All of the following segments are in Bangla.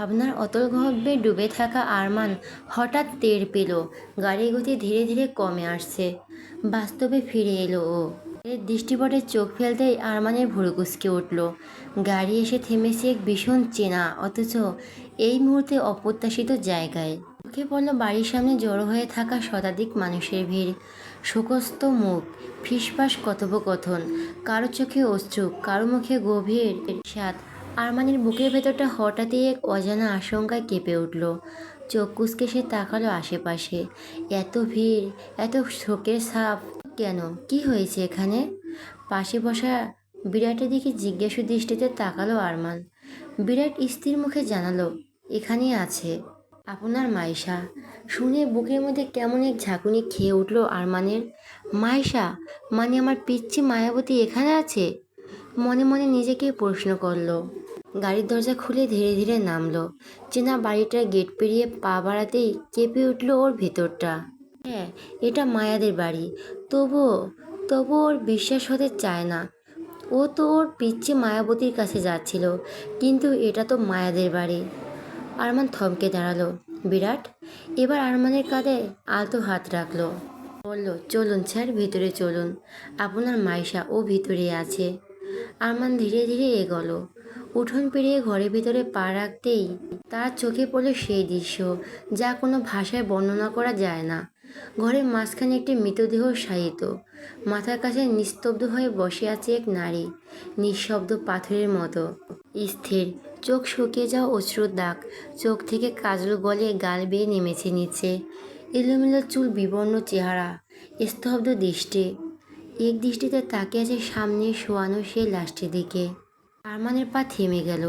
ভাবনার অতল গহ্বরে ডুবে থাকা আরমান হঠাৎ টের পেল গাড়ির গতি ধীরে ধীরে কমে আসছে। বাস্তবে ফিরে এলো ও। এর দৃষ্টিপটে চোখ ফেলতেই আরমানের ভুরু কুঁচকে উঠল। গাড়ি এসে থেমেছে এক ভীষণ চেনা অথচ এই মুহূর্তে অপ্রত্যাশিত জায়গায়। চোখে পড়ল বাড়ির সামনে জড়ো হয়ে থাকা শতাধিক মানুষের ভিড়, শোকস্ত মুখ, ফিসফাস কথোপকথন, কারো চোখে অশ্রু, কারো মুখে গভীর সাদ। আরমানের বুকের ভেতরটা হঠাৎই এক অজানা আশঙ্কায় কেঁপে উঠল। চোখ কুঁচকে সে তাকালো আশেপাশে। এত ভিড়, এত শোকের ছাপ কেন? কি হয়েছে এখানে? পাশে বসা বিরাটের দিকে জিজ্ঞাসু দৃষ্টিতে তাকালো আরমান। বিরাট স্থির মুখে জানালো, এখানেই আছে আপনার মাইশা। শুনে বুকের মধ্যে কেমন এক ঝাঁকুনি খেয়ে উঠল আরমানের। মাইশা মানে আমার পিচ্চি মায়াবতী এখানে আছে? মনে মনে নিজেকে প্রশ্ন করলো। গাড়ির দরজা খুলে ধীরে ধীরে নামলো। চেনা বাড়িটার গেট পেরিয়ে পা বাড়াতেই কেঁপে উঠল ওর ভেতরটা। হ্যাঁ, এটা মায়াদের বাড়ি। তবুও তবুও ওর বিশ্বাস হতে চায় না। ও তো ওর পিচ্চি মায়াবতীর কাছে যাচ্ছিল, কিন্তু এটা তো মায়াদের বাড়ি। আরমান থমকে দাঁড়ালো। বিরাট এবার আরমানের কাঁধে আলতো হাত রাখলো। বলল, চলুন স্যার, ভিতরে চলুন। আপনার মাইশা ও ভিতরে আছে। আরমান ধীরে ধীরে এগোলো। উঠোন পেরিয়ে ঘরের ভিতরে পা রাখতেই তার চোখে পড়ল সেই দৃশ্য যা কোনো ভাষায় বর্ণনা করা যায় না। ঘরের মাঝখানে একটি মৃতদেহ শায়িত। মাথার কাছে নিস্তব্ধ হয়ে বসে আছে এক নারী, নিঃশব্দ পাথরের মতো স্থির। চোখ শুকিয়ে যাওয়া অশ্রুর দাগ, চোখ থেকে কাজল গলে গাল বেয়ে নেমেছে নিচে। এলোমেলো চুল, বিবর্ণ চেহারা, স্তব্ধ দৃষ্টি। এক দৃষ্টিতে তাকিয়ে আছে সামনে শোয়ানো সেই লাশটির দিকে। আরমানের পা থেমে গেল।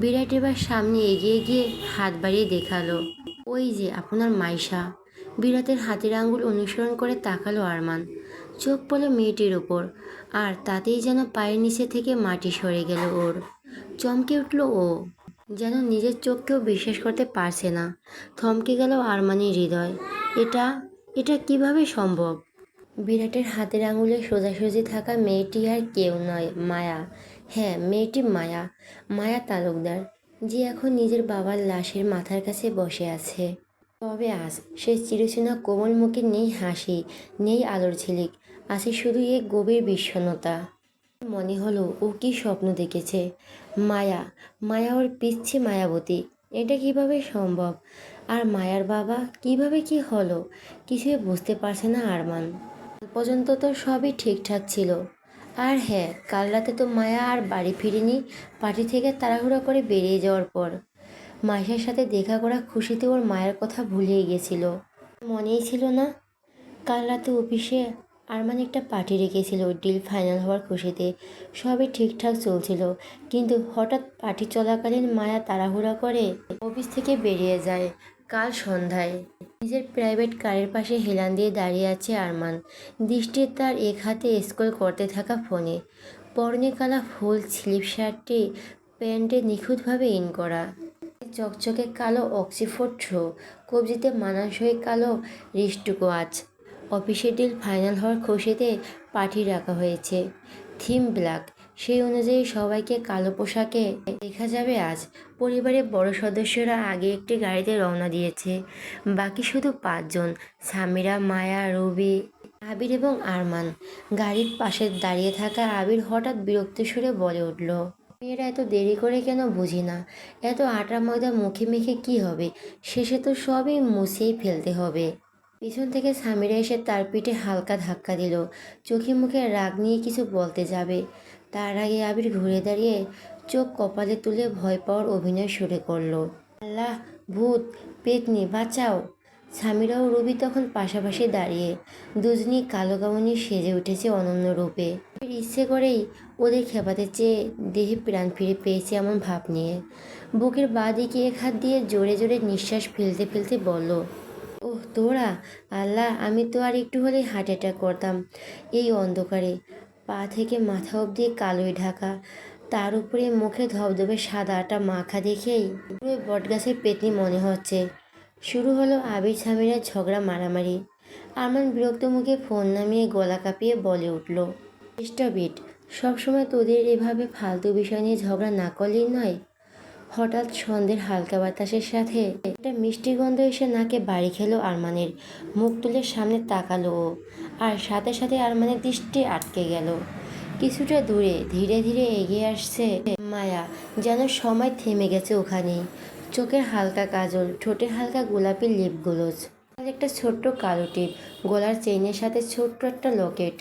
বিরাট এবার সামনে এগিয়ে গিয়ে হাত বাড়িয়ে দেখালো, ওই যে আপনার মাইশা। বিরাটের হাতের আঙ্গুল অনুসরণ করে তাকালো আরমান। চোখ পড়ল মেয়েটির ওপর, আর তাতেই যেন পায়ের নিচে থেকে মাটি সরে গেল ওর। চমকে উঠল ও, যেন নিজের চোখকেও বিশ্বাস করতে পারছে না। থমকে গেল আরমানের হৃদয়। এটা এটা কিভাবে সম্ভব? বিরাটের হাতের আঙুলে সোজাসুজি থাকা মেয়েটি আর কেউ নয়, মায়া। হ্যাঁ, মেয়েটি মায়া। মায়া তালুকদার, যে এখন নিজের বাবার লাশের মাথার কাছে বসে আছে। তবে আজ সে চিরচেনা কোমল মুখে নেই হাসি, নেই আলোর ঝিলিক, আছে শুধু এক গভীর বিষণ্ণতা। মনে হলো ও কি স্বপ্ন দেখেছে। মায়া, মায়া ওর পিচ্ছি মায়াবতী। এটা কিভাবে সম্ভব? আর মায়ার বাবা কিভাবে কি হলো? কিছুই বুঝতে পারছে না আরমান। পর্যন্ত তো সবই ঠিকঠাক ছিল। আর হ্যাঁ, কাল রাতে তো মায়া আর বাড়ি ফিরেনি, পার্টি থেকে তাড়াহুড়ো করে বেরিয়ে যাওয়ার পর। মাইশার সাথে দেখা করা খুশিতে ওর মায়ের কথা ভুলেই গেছিল। মনেই ছিল না কাল রাতে অফিসে আরমান একটা পার্টি রেখেছিল ডিল ফাইনাল হওয়ার খুশিতে। সবই ঠিকঠাক চলছিল, কিন্তু হঠাৎ পার্টি চলাকালীন মায়া তাড়াহুড়া করে অফিস থেকে বেরিয়ে যায়। কাল সন্ধ্যায় নিজের প্রাইভেট কারের পাশে হেলান দিয়ে দাঁড়িয়ে আছে আরমান। দৃষ্টি তার এক হাতে স্ক্রল করতে থাকা ফোনে। পরনে কালা ফুল স্লিভ শার্টটি প্যান্টে নিখুঁতভাবে ইন করা। চকচকে কালো অক্সিফোর্ড শো, কবজিতে মানানসই কালো রিস্টুকো আজ। অফিসের ডিল ফাইনাল হওয়ার খুশিতে পার্টি রাখা হয়েছে, থিম ব্ল্যাক। সেই অনুযায়ী সবাইকে কালো পোশাকে দেখা যাবে আজ। পরিবারের বড় সদস্যরা আগে একটি গাড়িতে রওনা দিয়েছে। বাকি শুধু 5 জন, সামিরা, মায়া, রবি, আবির এবং আরমান। গাড়ির পাশে দাঁড়িয়ে থাকা আবির হঠাৎ বিরক্ত সুরে বলে উঠল, মেয়েরা এত দেরি করে কেন বুঝি না। এত আটা ময়দা মুখে মেখে কি হবে? শেষে তো সবই মুছেই ফেলতে হবে। পিছন থেকে সামিরা এসে তার পিঠে হালকা ধাক্কা দিল। চোখে মুখে রাগ নিয়ে কিছু বলতে যাবে, তার আগে আবির ঘুরে দাঁড়িয়ে চোখ কপালে তুলে ভয় পাওয়ার অভিনয় শুরু করলো। আল্লাহ, ভূত, পেতনি, বাঁচাও! সামিরা ও রবি তখন পাশাপাশি দাঁড়িয়ে, দুজনই কালো গাউনে সেজে উঠেছে অনন্য রূপে। ইচ্ছে করেই ওদের খেপাতে চেয়ে দেহে প্রাণ ফিরে পেয়েছে এমন ভাব নিয়ে। বুকের বাঁ দিকে এক হাত দিয়ে জোরে জোরে নিঃশ্বাস ফেলতে ফেলতে বলল, ওহ তোরা! আল্লাহ, আমি তো আর একটু হলেই হার্ট অ্যাটাক করতাম। এই অন্ধকারে পা থেকে মাথা অবধি কালোয় ঢাকা, তার উপরে মুখে ধবধবে সাদা আটা মাখা দেখেই পুরো বটগাছের পেতনি মনে হচ্ছে। শুরু হলো আবির সামিরের ঝগড়া মারামারি। আরমান বিরক্ত মুখে ফোন নামিয়ে গলা কাঁপিয়ে বলে উঠল, স্টপ ইট। সবসময় তোদের এভাবে ফালতু বিষয় নিয়ে ঝগড়া না করলেই নয়। হঠাৎ সন্ধ্যের হালকা বাতাসের সাথে একটা মিষ্টি গন্ধ এসে নাকে বাড়ি খেলো আরমানের। মুখ তুলে সামনে তাকালো ও, আর সাথে সাথে আরমানের দৃষ্টি আটকে গেল। কিছুটা দূরে ধীরে ধীরে এগিয়ে আসছে মায়া, যেন সময় থেমে গেছে ওখানেই। চোখের হালকা কাজল, ঠোঁটে হালকা গোলাপি লিপ গ্লোজ, আর একটা ছোট্ট কালো টিপ, গলার চেইনের সাথে ছোট্ট একটা লকেট,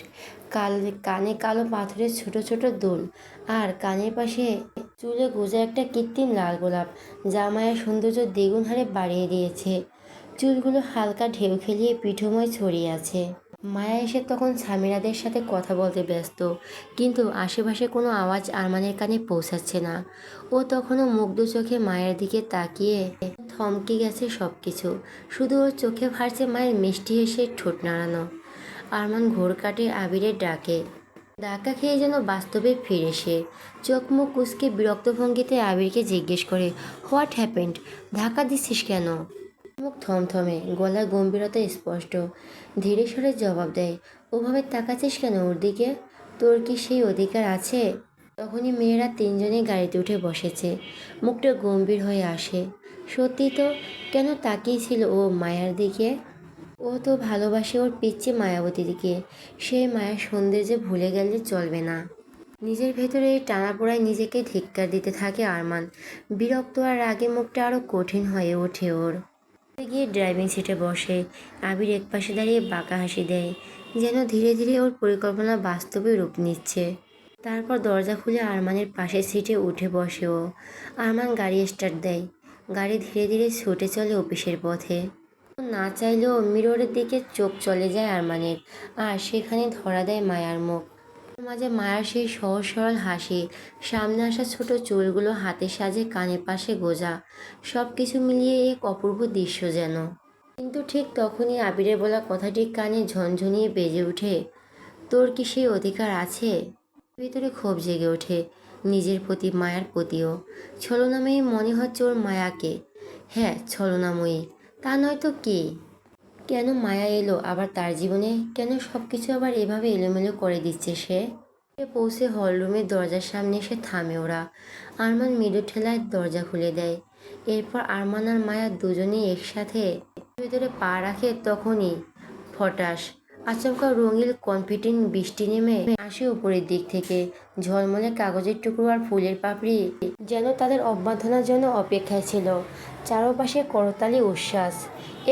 কানে কালো পাথরের ছোট ছোট দুল, আর কানের পাশে চুলে গোজা একটা কৃত্রিম লাল গোলাপ, যা মায়ের সৌন্দর্য দ্বিগুণ হারে বাড়িয়ে দিয়েছে। চুলগুলো হালকা ঢেউ খেলিয়ে পিঠময় ছড়িয়ে আছে। মায়া এসে তখন সামিরাদের সাথে কথা বলতে ব্যস্ত, কিন্তু আশেপাশে কোনো আওয়াজ আরমানের কানে পৌঁছাচ্ছে না। ও তখনও মুগ্ধ চোখে মায়ের দিকে তাকিয়ে থমকে গেছে সব কিছু। শুধু ওর চোখে ভাসছে মায়ের মিষ্টি হেসে ঠোঁট নাড়ানো। আরমান ঘোর কাটে আবিরের ডাকে, ধাক্কা খেয়ে যেন বাস্তবে ফিরে সে। চোখ মুখ কুঁচকে বিরক্ত ভঙ্গিতে আবিরকে জিজ্ঞেস করে, হোয়াট হ্যাপেন্ড? ধাক্কা দিচ্ছিস কেন? মুখ থমথমে, গলা গম্ভীরতা স্পষ্ট। ধীরে সরে জবাব দেয়, ওভাবে তাকাচ্ছিস কেন ওর দিকে? তোর কি সেই অধিকার আছে? তখনই মেয়েরা তিনজনই গাড়িতে উঠে বসেছে। মুখটা গম্ভীর হয়ে আসে। সত্যি তো, কেন তাকিয়েছিল ও মায়ার দিকে? ও তো ভালোবাসে ওর পিচ্চি মায়াবতীদিকে। সেই মায়ার সৌন্দর্যে ভুলে গেলে চলবে না। নিজের ভেতরে এই টানাপোড়ায় নিজেকে ধিক্কার দিতে থাকে আরমান। বিরক্ত আর রাগে মুখটা আরও কঠিন হয়ে ওঠে ওর। গিয়ে ড্রাইভিং সিটে বসে। আবির একপাশে দাঁড়িয়ে বাঁকা হাসি দেয়, যেন ধীরে ধীরে ওর পরিকল্পনা বাস্তবে রূপ নিচ্ছে। তারপর দরজা খুলে আরমানের পাশের সিটে উঠে বসে ও। আরমান গাড়ি স্টার্ট দেয়। গাড়ি ধীরে ধীরে ছুটে চলে অফিসের পথে। ও না চাইলেও মিররের দিকে চোখ চলে যায় আরমানের, আর সেখানে ধরা দেয় মায়ার মুখ। মাঝে মায়ার সেই সহজ সরল হাসি, সামনে আসা ছোট চুলগুলো হাতে সাজে, কানের পাশে গোজা, সব কিছু মিলিয়ে এক অপূর্ব দৃশ্য যেন। কিন্তু ঠিক তখনই আবিরের বলা কথাটি কানে ঝনঝনিয়ে বেজে ওঠে, তোর কি সেই অধিকার আছে? ভিতরে ক্ষোভ জেগে ওঠে, নিজের প্রতি, মায়ার প্রতিও। ছলনাময়ী মনে হচ্ছে ওর মায়াকে। হ্যাঁ, ছলনাময়ী, তা নয়তো কি? কেন মায়া এলো আবার তার জীবনে? কেন সব কিছু আবার এভাবে এলোমেলো করে দিচ্ছে সে? পৌঁছে হলরুমের দরজার সামনে এসে থামে ওরা। আরমান মৃদু ঠেলায় দরজা খুলে দেয়। এরপর আরমান আর মায়া দুজনেই একসাথে ভিতরে পা রাখে। তখনই ফটাস, আচমকা রঙিন কনফিডেন্ট বৃষ্টি নেমে আসে উপরের দিক থেকে। ঝলমলে কাগজের টুকরো আর ফুলের পাপড়ি যেন তাদের অভ্যর্থনার জন্য অপেক্ষায় ছিল। চারপাশে করতালি উচ্ছ্বাস।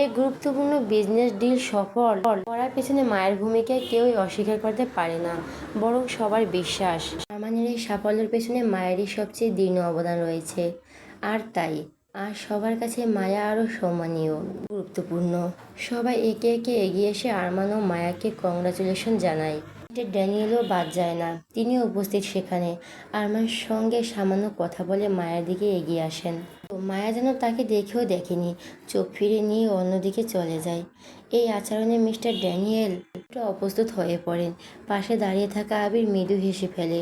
এই গুরুত্বপূর্ণ বিজনেস ডিল সফল করার পেছনে মায়ের ভূমিকা কেউই অস্বীকার করতে পারে না, বরং সবার বিশ্বাস আরমানের এই সাফল্যের পেছনে মায়েরই সবচেয়ে দৃঢ় অবদান রয়েছে। আর তাই আর সবার কাছে মায়া আরও সম্মানীয়, গুরুত্বপূর্ণ। সবাই একে একে এগিয়ে এসে আরমান ও মায়াকে কংগ্রাচুলেশন জানায়। ড্যানিয়েলও বাদ যায় না, তিনিও উপস্থিত সেখানে। আরমান সঙ্গে সামান্য কথা বলে মায়ের দিকে এগিয়ে আসেন। তো মায়া যেন তাকে দেখেও দেখেনি, চোখ ফিরে নিয়ে অন্যদিকে চলে যায়। এই আচরণে মিস্টার ড্যানিয়েল একটু অপ্রস্তুত হয়ে পড়েন। পাশে দাঁড়িয়ে থাকা আবির মৃদু হেসে ফেলে।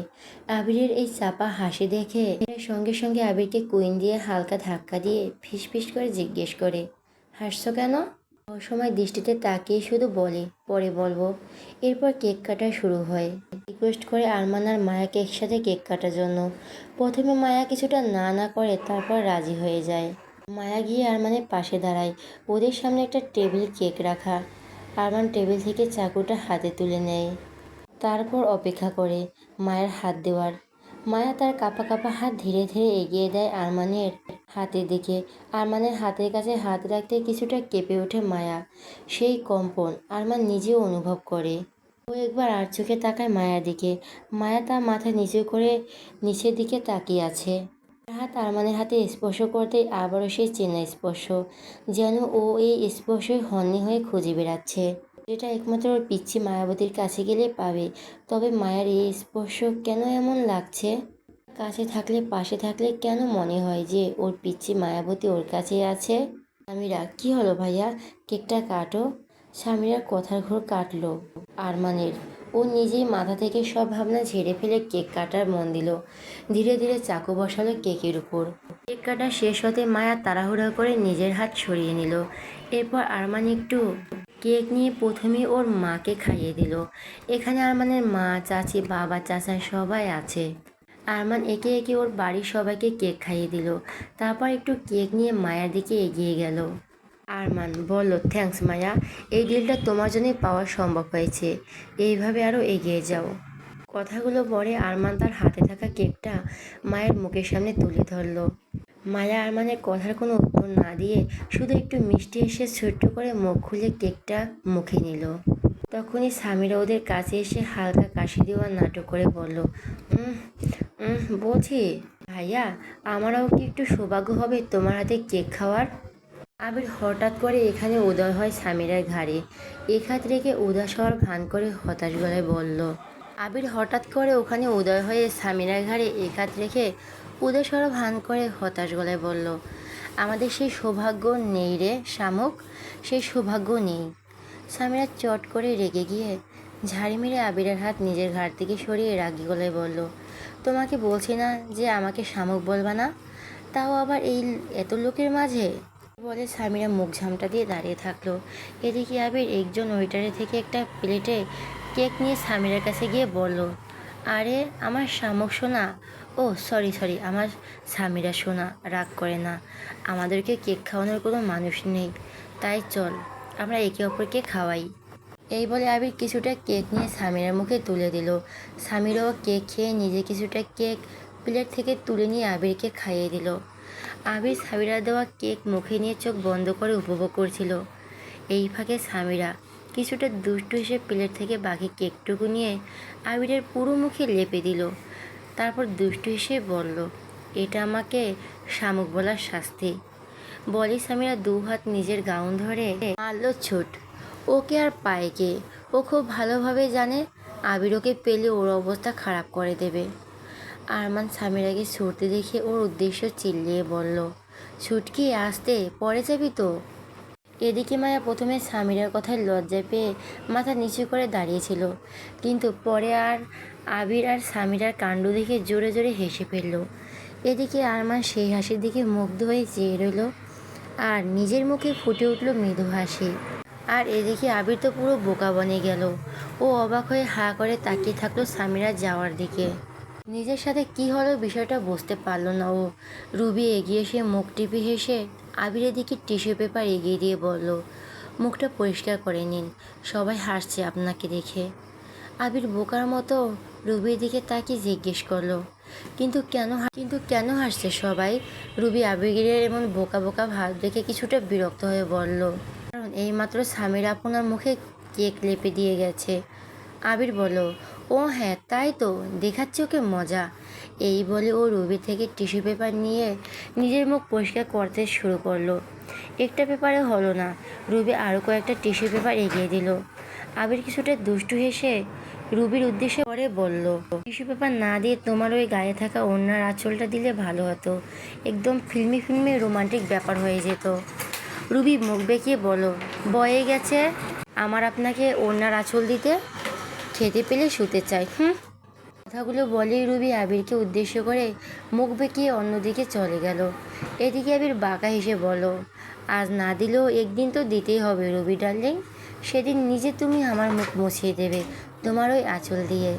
আবিরের এই চাপা হাসি দেখে সঙ্গে সঙ্গে আবিরকে কুইন দিয়ে হালকা ধাক্কা দিয়ে ফিসফিস করে জিজ্ঞেস করে, হাসছো কেন? অসময় দৃষ্টিতে তাকিয়ে শুধু বলে, পরে বলবো। এরপর কেক কাটা শুরু হয়। রিকোয়েস্ট করে আরমান আর মায়াকে একসাথে কেক কাটার জন্য। প্রথমে মায়া কিছুটা না না করে, তারপর রাজি হয়ে যায়। মায়া গিয়ে আরমানের পাশে দাঁড়ায়। ওদের সামনে একটা টেবিল, কেক রাখা। আরমান টেবিল থেকে চাকুটা হাতে তুলে নেয়। তারপর অপেক্ষা করে মায়ের হাত দেওয়ার। মায়া তার কাঁপা কাঁপা হাত ধীরে ধীরে এগিয়ে দেয় আরমানের হাতের দিকে। আরমানের হাতের কাছে হাত রাখতে কিছুটা কেঁপে ওঠে মায়া। সেই কম্পন আরমান নিজেও অনুভব করে। ও একবার আর চোখে তাকায় মায়ার দিকে। মায়া তার মাথা নিচু করে নিচের দিকে তাকিয়ে আছে। তার হাত আরমানের হাতে স্পর্শ করতেই আবারও সেই চেনা স্পর্শ, যেন ও এই স্পর্শই হন্যে হয়ে খুঁজে বেড়াচ্ছে, যেটা একমাত্র ওর পিচ্ছি মায়াবতীর কাছে গেলে পাবে। তবে মায়ের এই স্পর্শ কেন এমন লাগছে? কাছে থাকলে, পাশে থাকলে কেন মনে হয় যে ওর পিচ্ছি মায়াবতী ওর কাছে আছে? সামিরা, কি হলো ভাইয়া? কেকটা কাটো। সামিরার কথার ঘোর কাটলো আরমানের। ও নিজেই মাথা থেকে সব ভাবনা ঝেড়ে ফেলে কেক কাটার মন দিল। ধীরে ধীরে চাকু বসালো কেকের উপর। কেক কাটা শেষ হতে মায়া তাড়াহুড়া করে নিজের হাত সরিয়ে নিল। এরপর আরমান একটু কেক নিয়ে প্রথমে ওর মাকে খাইয়ে দিল। এখানে আরমানের মা, চাচি, বাবা, চাচা সবাই আছে। আরমান একে একে ওর বাড়ির সবাইকে কেক খাইয়ে দিল। তারপর একটু কেক নিয়ে মায়ার দিকে এগিয়ে গেল। আরমান বলল, থ্যাঙ্কস মায়া, এই ডিলটা তোমার জন্যই পাওয়া সম্ভব হয়েছে। এইভাবে আরও এগিয়ে যাও। কথাগুলো পরে আরমান তার হাতে থাকা কেকটা মায়ের মুখের সামনে তুলে ধরল। মায়া আরমানের কথার কোনো উত্তর না দিয়ে শুধু একটু মিষ্টি এসে ছোট্ট করে মুখ খুলে কেকটা মুখে নিল। তখনই সামিরা ওদের কাছে এসে হালকা কাশি দেওয়ার নাটক করে বলল, বলছি ভাইয়া, আমারও কি একটু সৌভাগ্য হবে তোমার হাতে কেক খাওয়ার? আবির হঠাৎ করে এখানে উদয় হয় সামিরার ঘাড়ে। এক হাত রেখে উদাস হওয়ার ভান করে হতাশ গলায় বলল। আবির হঠাৎ করে ওখানে উদয় হয়ে সামিরার ঘাড়ে এক হাত রেখে উদাস হওয়ার ভান করে হতাশ গলায় বলল, আমাদের সেই সৌভাগ্য নেই রে শামুক, সেই সৌভাগ্য নেই। সামিরা চট করে রেগে গিয়ে ঝাড়ি মেরে আবিরের হাত নিজের ঘাড় থেকে সরিয়ে রাগী গলায় বলল, তোমাকে বলছি না যে আমাকে শামুক বলবা না, তাও আবার এই এত লোকের মাঝে? বলে সামিরা মুখ ঝামটা দিয়ে দাঁড়িয়ে থাকলো। এদিকে আবির একজন ওয়েটারের থেকে একটা প্লেটে কেক নিয়ে সামিরার কাছে গিয়ে বলল, আরে আমার শামুক সোনা, ও সরি আমার সামিরা সোনা, রাগ করে না, আমাদেরকে কেক খাওয়ানোর কোনো মানুষ নেই, তাই চল আমরা একে অপরকে খাওয়াই। এই বলে আবির কিছুটা কেক নিয়ে সামিরার মুখে তুলে দিল। সামিরাও কেক খেয়ে নিজে কিছুটা কেক প্লেট থেকে তুলে নিয়ে আবিরকে খাইয়ে দিল। আবির সামিরা দেওয়া কেক মুখে নিয়ে চোখ বন্ধ করে উপভোগ করছিল। এই ফাঁকে সামিরা কিছুটা দুষ্টু এসে প্লেট থেকে বাকি কেকটুকু নিয়ে আবিরের পুরো মুখে লেপে দিল। তারপর দুষ্টু এসে বলল, এটা আমাকে শামুক বলার শাস্তি। বলি সামিরা দু হাত নিজের গাউন ধরে মারল ছুট। ওকে আর পায় কে? ও খুব ভালোভাবে জানে আবির ওকে পেলে ওর অবস্থা খারাপ করে দেবে। আরমান সামিরাকে ছুটতে দেখে ওর উদ্দেশ্য চিল্লিয়ে বলল, ছুটকি আসতে, পড়ে যাবি তো। এদিকে মায়া প্রথমে সামিরার কথায় লজ্জা পেয়ে মাথা নিচু করে দাঁড়িয়েছিল, কিন্তু পরে আবির আর সামিরার কাণ্ড দেখে জোরে জোরে হেসে ফেলল। এদিকে আরমান সেই হাসির দিকে মুগ্ধ হয়ে চেয়ে রইল, আর নিজের মুখে ফুটে উঠল মৃদু হাসি। আর এদিকে আবির তো পুরো বোকা বনে গেল। ও অবাক হয়ে হাঁ করে তাকিয়ে থাকলো সামিরা যাওয়ার দিকে। নিজের সাথে কি হলো বিষয়টা বুঝতে পারল না ও। রুবি এগিয়ে এসে মুখ টিপে হেসে আবিরের দিকে টিস্যু পেপার এগিয়ে দিয়ে বলল, মুখটা পরিষ্কার করে নিন, সবাই হাসছে আপনাকে দেখে। আবির বোকার মতো রুবির দিকে তাকিয়ে জিজ্ঞেস করলো, কিন্তু কেন হাসছে সবাই? রুবি আবিরের এমন বোকা বোকা ভাব দেখে কিছুটা বিরক্ত হয়ে বলল, কারণ এইমাত্র সামির আপনার মুখে কেক লেপে দিয়ে গেছে। আবির বলল, ও হ্যাঁ তাই তো, দেখাচ্ছে ওকে মজা। এই বলে ও রুবি থেকে টিস্যু পেপার নিয়ে নিজের মুখ পরিষ্কার করতে শুরু করলো। একটা পেপারে হলো না, রুবি আরও কয়েকটা টিস্যু পেপার এগিয়ে দিল। আবির কিছুটা দুষ্টু হেসে রুবির উদ্দেশ্যে করে বলল, টিস্যু পেপার না দিয়ে তোমার ওই গায়ে থাকা ওড়নার আঁচলটা দিলে ভালো হতো, একদম ফিল্মি রোমান্টিক ব্যাপার হয়ে যেত। রুবি মুখ বেঁকিয়ে বলল, বয়ে গেছে আমার আপনাকে ওড়নার আঁচল দিতে, খেতে পেলে শুতে চাই। কথাগুলো বলেই রুবি আবিরকে উদ্দেশ্য করে মুখ বেঁকিয়ে অন্যদিকে চলে গেল। এদিকে আবির বাঁকা হেসে বলল, আজ না দিলেও একদিন তো দিতেই হবে রুবি ডার্লিং, সেদিন নিজে তুমি আমার মুখ মুছিয়ে দেবে তোমার ওই আঁচল দিয়ে।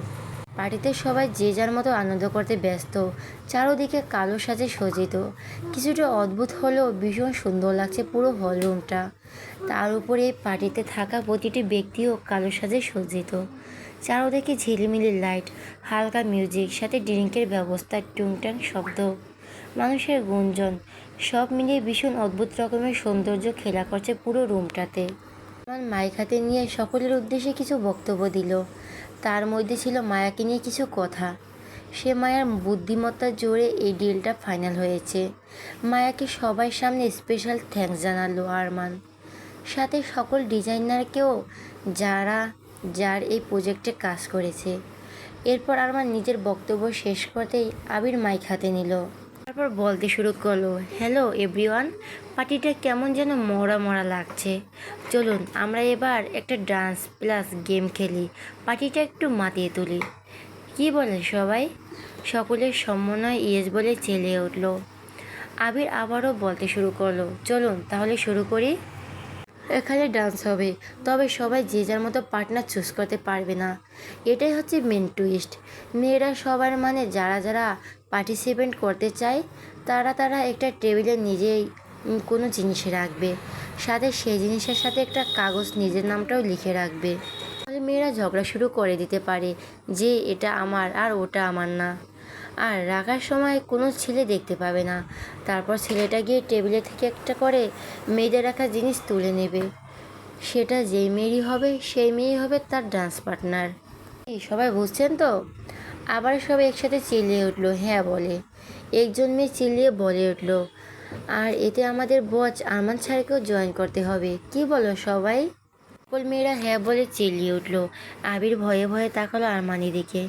পার্টিতে সবাই যে যার মতো আনন্দ করতে ব্যস্ত। চারোদিকে কালো সাজে সজ্জিত। কিছুটা অদ্ভুত হলেও ভীষণ সুন্দর লাগছে পুরো হলরুমটা। তার উপরে পার্টিতে থাকা প্রতিটি ব্যক্তিও কালো সাজে সজ্জিত। চারোদিকে ঝিলিমিলি লাইট, হালকা মিউজিক, সাথে ড্রিঙ্কের ব্যবস্থা, টুংটাং শব্দ, মানুষের গুঞ্জন, সব মিলিয়ে ভীষণ অদ্ভুত রকমের সৌন্দর্য খেলা করছে পুরো রুমটাতে। আমার মাইক হাতে নিয়ে সকলের উদ্দেশ্যে কিছু বক্তব্য দিল। তার মধ্যে ছিল মায়াকে নিয়ে কিছু কথা। সে মায়ার বুদ্ধিমত্তার জোরে এই ডিলটা ফাইনাল হয়েছে। মায়াকে সবার সামনে স্পেশাল থ্যাঙ্কস জানালো আরমান, সাথে সকল ডিজাইনারকেও যার এই প্রজেক্টে কাজ করেছে। এরপর আরমান নিজের বক্তব্য শেষ করতেই আবির মাইক হাতে নিল। তারপর বলতে শুরু করলো, হ্যালো এভরিওয়ান, পার্টিটা কেমন যেন মরা মরা লাগছে। চলুন আমরা এবার একটা ডান্স প্লাস গেম খেলি, পার্টিটা একটু মাতিয়ে তুলি। কি বলে সবাই? সকলের সমন্বয় ইয়েস বলে চেলে উঠল। আবির আবারও বলতে শুরু করলো, চলুন তাহলে শুরু করি। এখানে ডান্স হবে, তবে সবাই যে যার মতো পার্টনার চুজ করতে পারবে না। এটাই হচ্ছে মেন টুইস্ট। মেয়েরা সবার মানে যারা যারা পার্টিসিপেট করতে চায় তারা তারা একটা টেবিলে নিজেই কোনো জিনিস রাখবে, সাথে সেই জিনিসের সাথে একটা কাগজ নিজের নামটাও লিখে রাখবে। তাহলে মেয়েরা ঝগড়া শুরু করে দিতে পারে যে এটা আমার আর ওটা আমার না। আর রাখার সময় কোনো ছেলে দেখতে পাবে না। তারপর ছেলেটা গিয়ে টেবিলে থেকে একটা করে মেয়েদের রাখা জিনিস তুলে নেবে। সেটা যেই মেয়েরই হবে সেই মেয়েই হবে তার ডান্স পার্টনার। এই সবাই বুঝছেন তো? আবার সবাই একসাথে চিল্লিয়ে উঠলো হ্যাঁ বলে। একজন মেয়ে চিল্লিয়ে বলে উঠলো, আর এতে আমাদের বচ আরমান স্যারকেও জয়েন করতে হবে, কি বলো সবাই? সকল মেয়েরা হ্যাঁ বলে চিল্লিয়ে উঠল। আবির ভয়ে ভয়ে তাকালো আরমানির দিকে।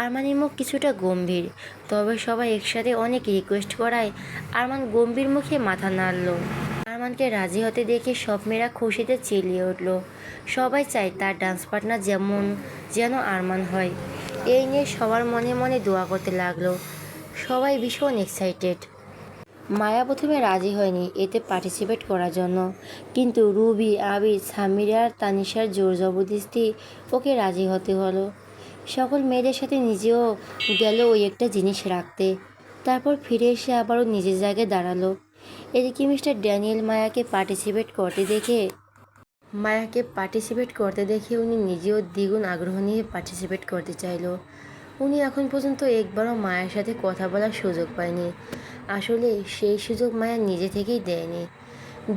আরমানির মুখ কিছুটা গম্ভীর, তবে সবাই একসাথে অনেক রিকোয়েস্ট করায় আরমান গম্ভীর মুখে মাথা নাড়ল। আরমানকে রাজি হতে দেখে সব মেয়েরা খুশিতে চিল্লিয়ে উঠল। সবাই চায় তার ডান্স পার্টনার যেন আরমান হয়। এই নিয়ে সবার মনে মনে দোয়া করতে লাগলো। সবাই ভীষণ এক্সাইটেড। মায়া প্রথমে রাজি হয়নি এতে পার্টিসিপেট করার জন্য, কিন্তু রুবি, আবির, সামিরা আর তানিশার জোর জবরদস্তি ওকে রাজি হতে হলো। সকল মেয়েদের সাথে নিজেও গেল ওই একটা জিনিস রাখতে। তারপর ফিরে এসে আবারও নিজের জায়গায় দাঁড়ালো। এদিকে মিস্টার ড্যানিয়েল মায়াকে পার্টিসিপেট করতে দেখে উনি নিজেও দ্বিগুণ আগ্রহ নিয়ে পার্টিসিপেট করতে চাইলো। উনি এখন পর্যন্ত একবারও মায়ের সাথে কথা বলার সুযোগ পায়নি। আসলে সেই সুযোগ মায়া নিজে থেকেই দেয়নি।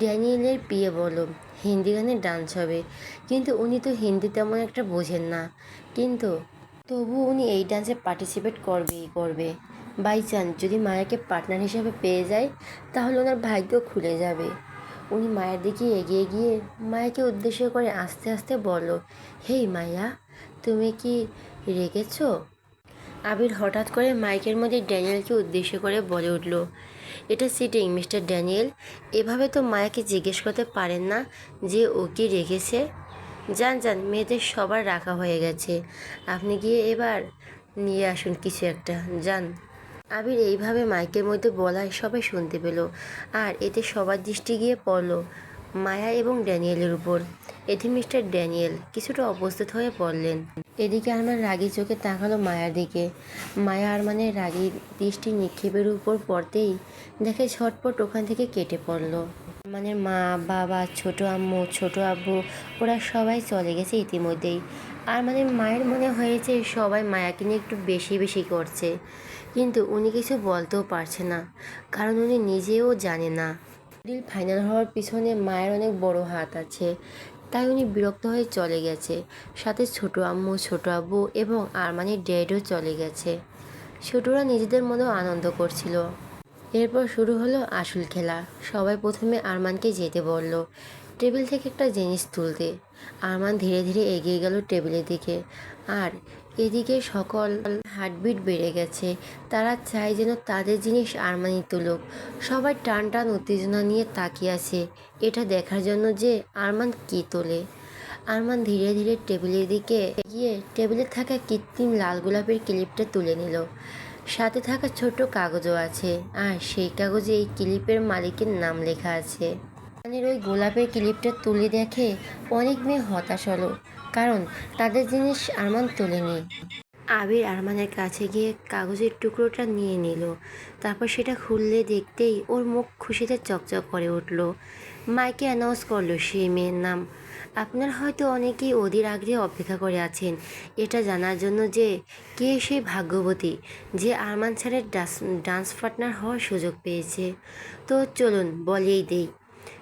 ড্যানিয়েলের বিয়ে বলো, হিন্দি গানে ডান্স হবে, কিন্তু উনি তো হিন্দি তেমন একটা বোঝেন না। কিন্তু তবু উনি এই ডান্সে পার্টিসিপেট করবে। বাই চান্স যদি মায়াকে পার্টনার হিসেবে পেয়ে যায় তাহলে ওনার ভাগ্য খুলে যাবে। উনি মায়ের দিকে এগিয়ে গিয়ে মায়াকে উদ্দেশ্য করে আস্তে আস্তে বলল, হেই মায়া, তুমি কি রেগেছো? আবির হঠাৎ করে মাইকের মধ্যে ড্যানিয়েলকে উদ্দেশ্য করে বলে উঠল, এটা সিটিং মিস্টার ড্যানিয়েল, এভাবে তো মায়াকে জিজ্ঞেস করতে পারেন না যে ও কি রেখেছে। যান যান, মেয়েদের সবার রাখা হয়ে গেছে, আপনি গিয়ে এবার নিয়ে আসুন কিছু একটা, যান। আবির এইভাবে মাইকের মধ্যে বলায় সবাই শুনতে পেল, আর এতে সবার দৃষ্টি গিয়ে পড়ল মায়া এবং ড্যানিয়েলের উপর। এতে মিস্টার ড্যানিয়েল কিছুটা অপ্রস্তুত হয়ে পড়লেন। এদিকে আরমান রাগী চোখে তাকালো মায়ার দিকে। মায়া আরমানের রাগী দৃষ্টি নিক্ষেপের উপর পড়তেই দেখে ঝটপট ওখান থেকে কেটে পড়ল। আরমানের মা, বাবা, ছোট আম্মু, ছোট আব্বু ওরা সবাই চলে গেছে ইতিমধ্যেই। আরমানের মায়ের মনে হয়েছে সবাই মায়াকে নিয়ে একটু বেশি বেশি করছে, কিন্তু উনি কিছু বলতেও পারছে না, কারণ উনি নিজেও জানে না ডিল ফাইনাল হওয়ার পিছনে মায়ের অনেক বড় হাত আছে। তাই উনি বিরক্ত হয়ে চলে গেছে। সাথে ছোট আম্মু, ছোট আব্বু এবং আরমানের ড্যাডও চলে গেছে। ছোটরা নিজেদের মতো আনন্দ করছিল। এরপর শুরু হলো আসল খেলা। সবাই প্রথমে আরমানকে যেতে বলল টেবিল থেকে একটা জিনিস তুলতে। আরমান ধীরে ধীরে এগিয়ে গেল টেবিলের দিকে, আর এদিকে সকল হার্টবিট বেড়ে গেছে। তারা চায় যেন তাদের জিনিস আরমানই তুলুক। সবাই টান টান উত্তেজনা নিয়ে তাকিয়ে আছে এটা দেখার জন্য যে আরমান কী তোলে। আরমান ধীরে ধীরে টেবিলের দিকে গিয়ে টেবিলে থাকা কৃত্রিম লাল গোলাপের ক্লিপটা তুলে নিল। সাথে থাকা ছোট কাগজও আছে, আর সেই কাগজে এই ক্লিপের মালিকের নাম লেখা আছে। ওই গোলাপের ক্লিপটা তুলে দেখে অনেক মেয়ে হতাশ হলো, কারণ তাদের জিনিস আরমান তোলেনি। আবির আরমানের কাছে গিয়ে কাগজের টুকরোটা নিয়ে নিল। তারপর সেটা খুললে দেখতেই ওর মুখ খুশিতে চকচক করে উঠল। মাইকে অ্যানাউন্স করলো সেই মেয়ের নাম। আপনার হয়তো অনেকেই অধীর আগ্রহে অপেক্ষা করে আছেন এটা জানার জন্য যে কে সেই ভাগ্যবতী যে আরমান স্যারের ডান্স পার্টনার হওয়ার সুযোগ পেয়েছে। তো চলুন বলেই দেই,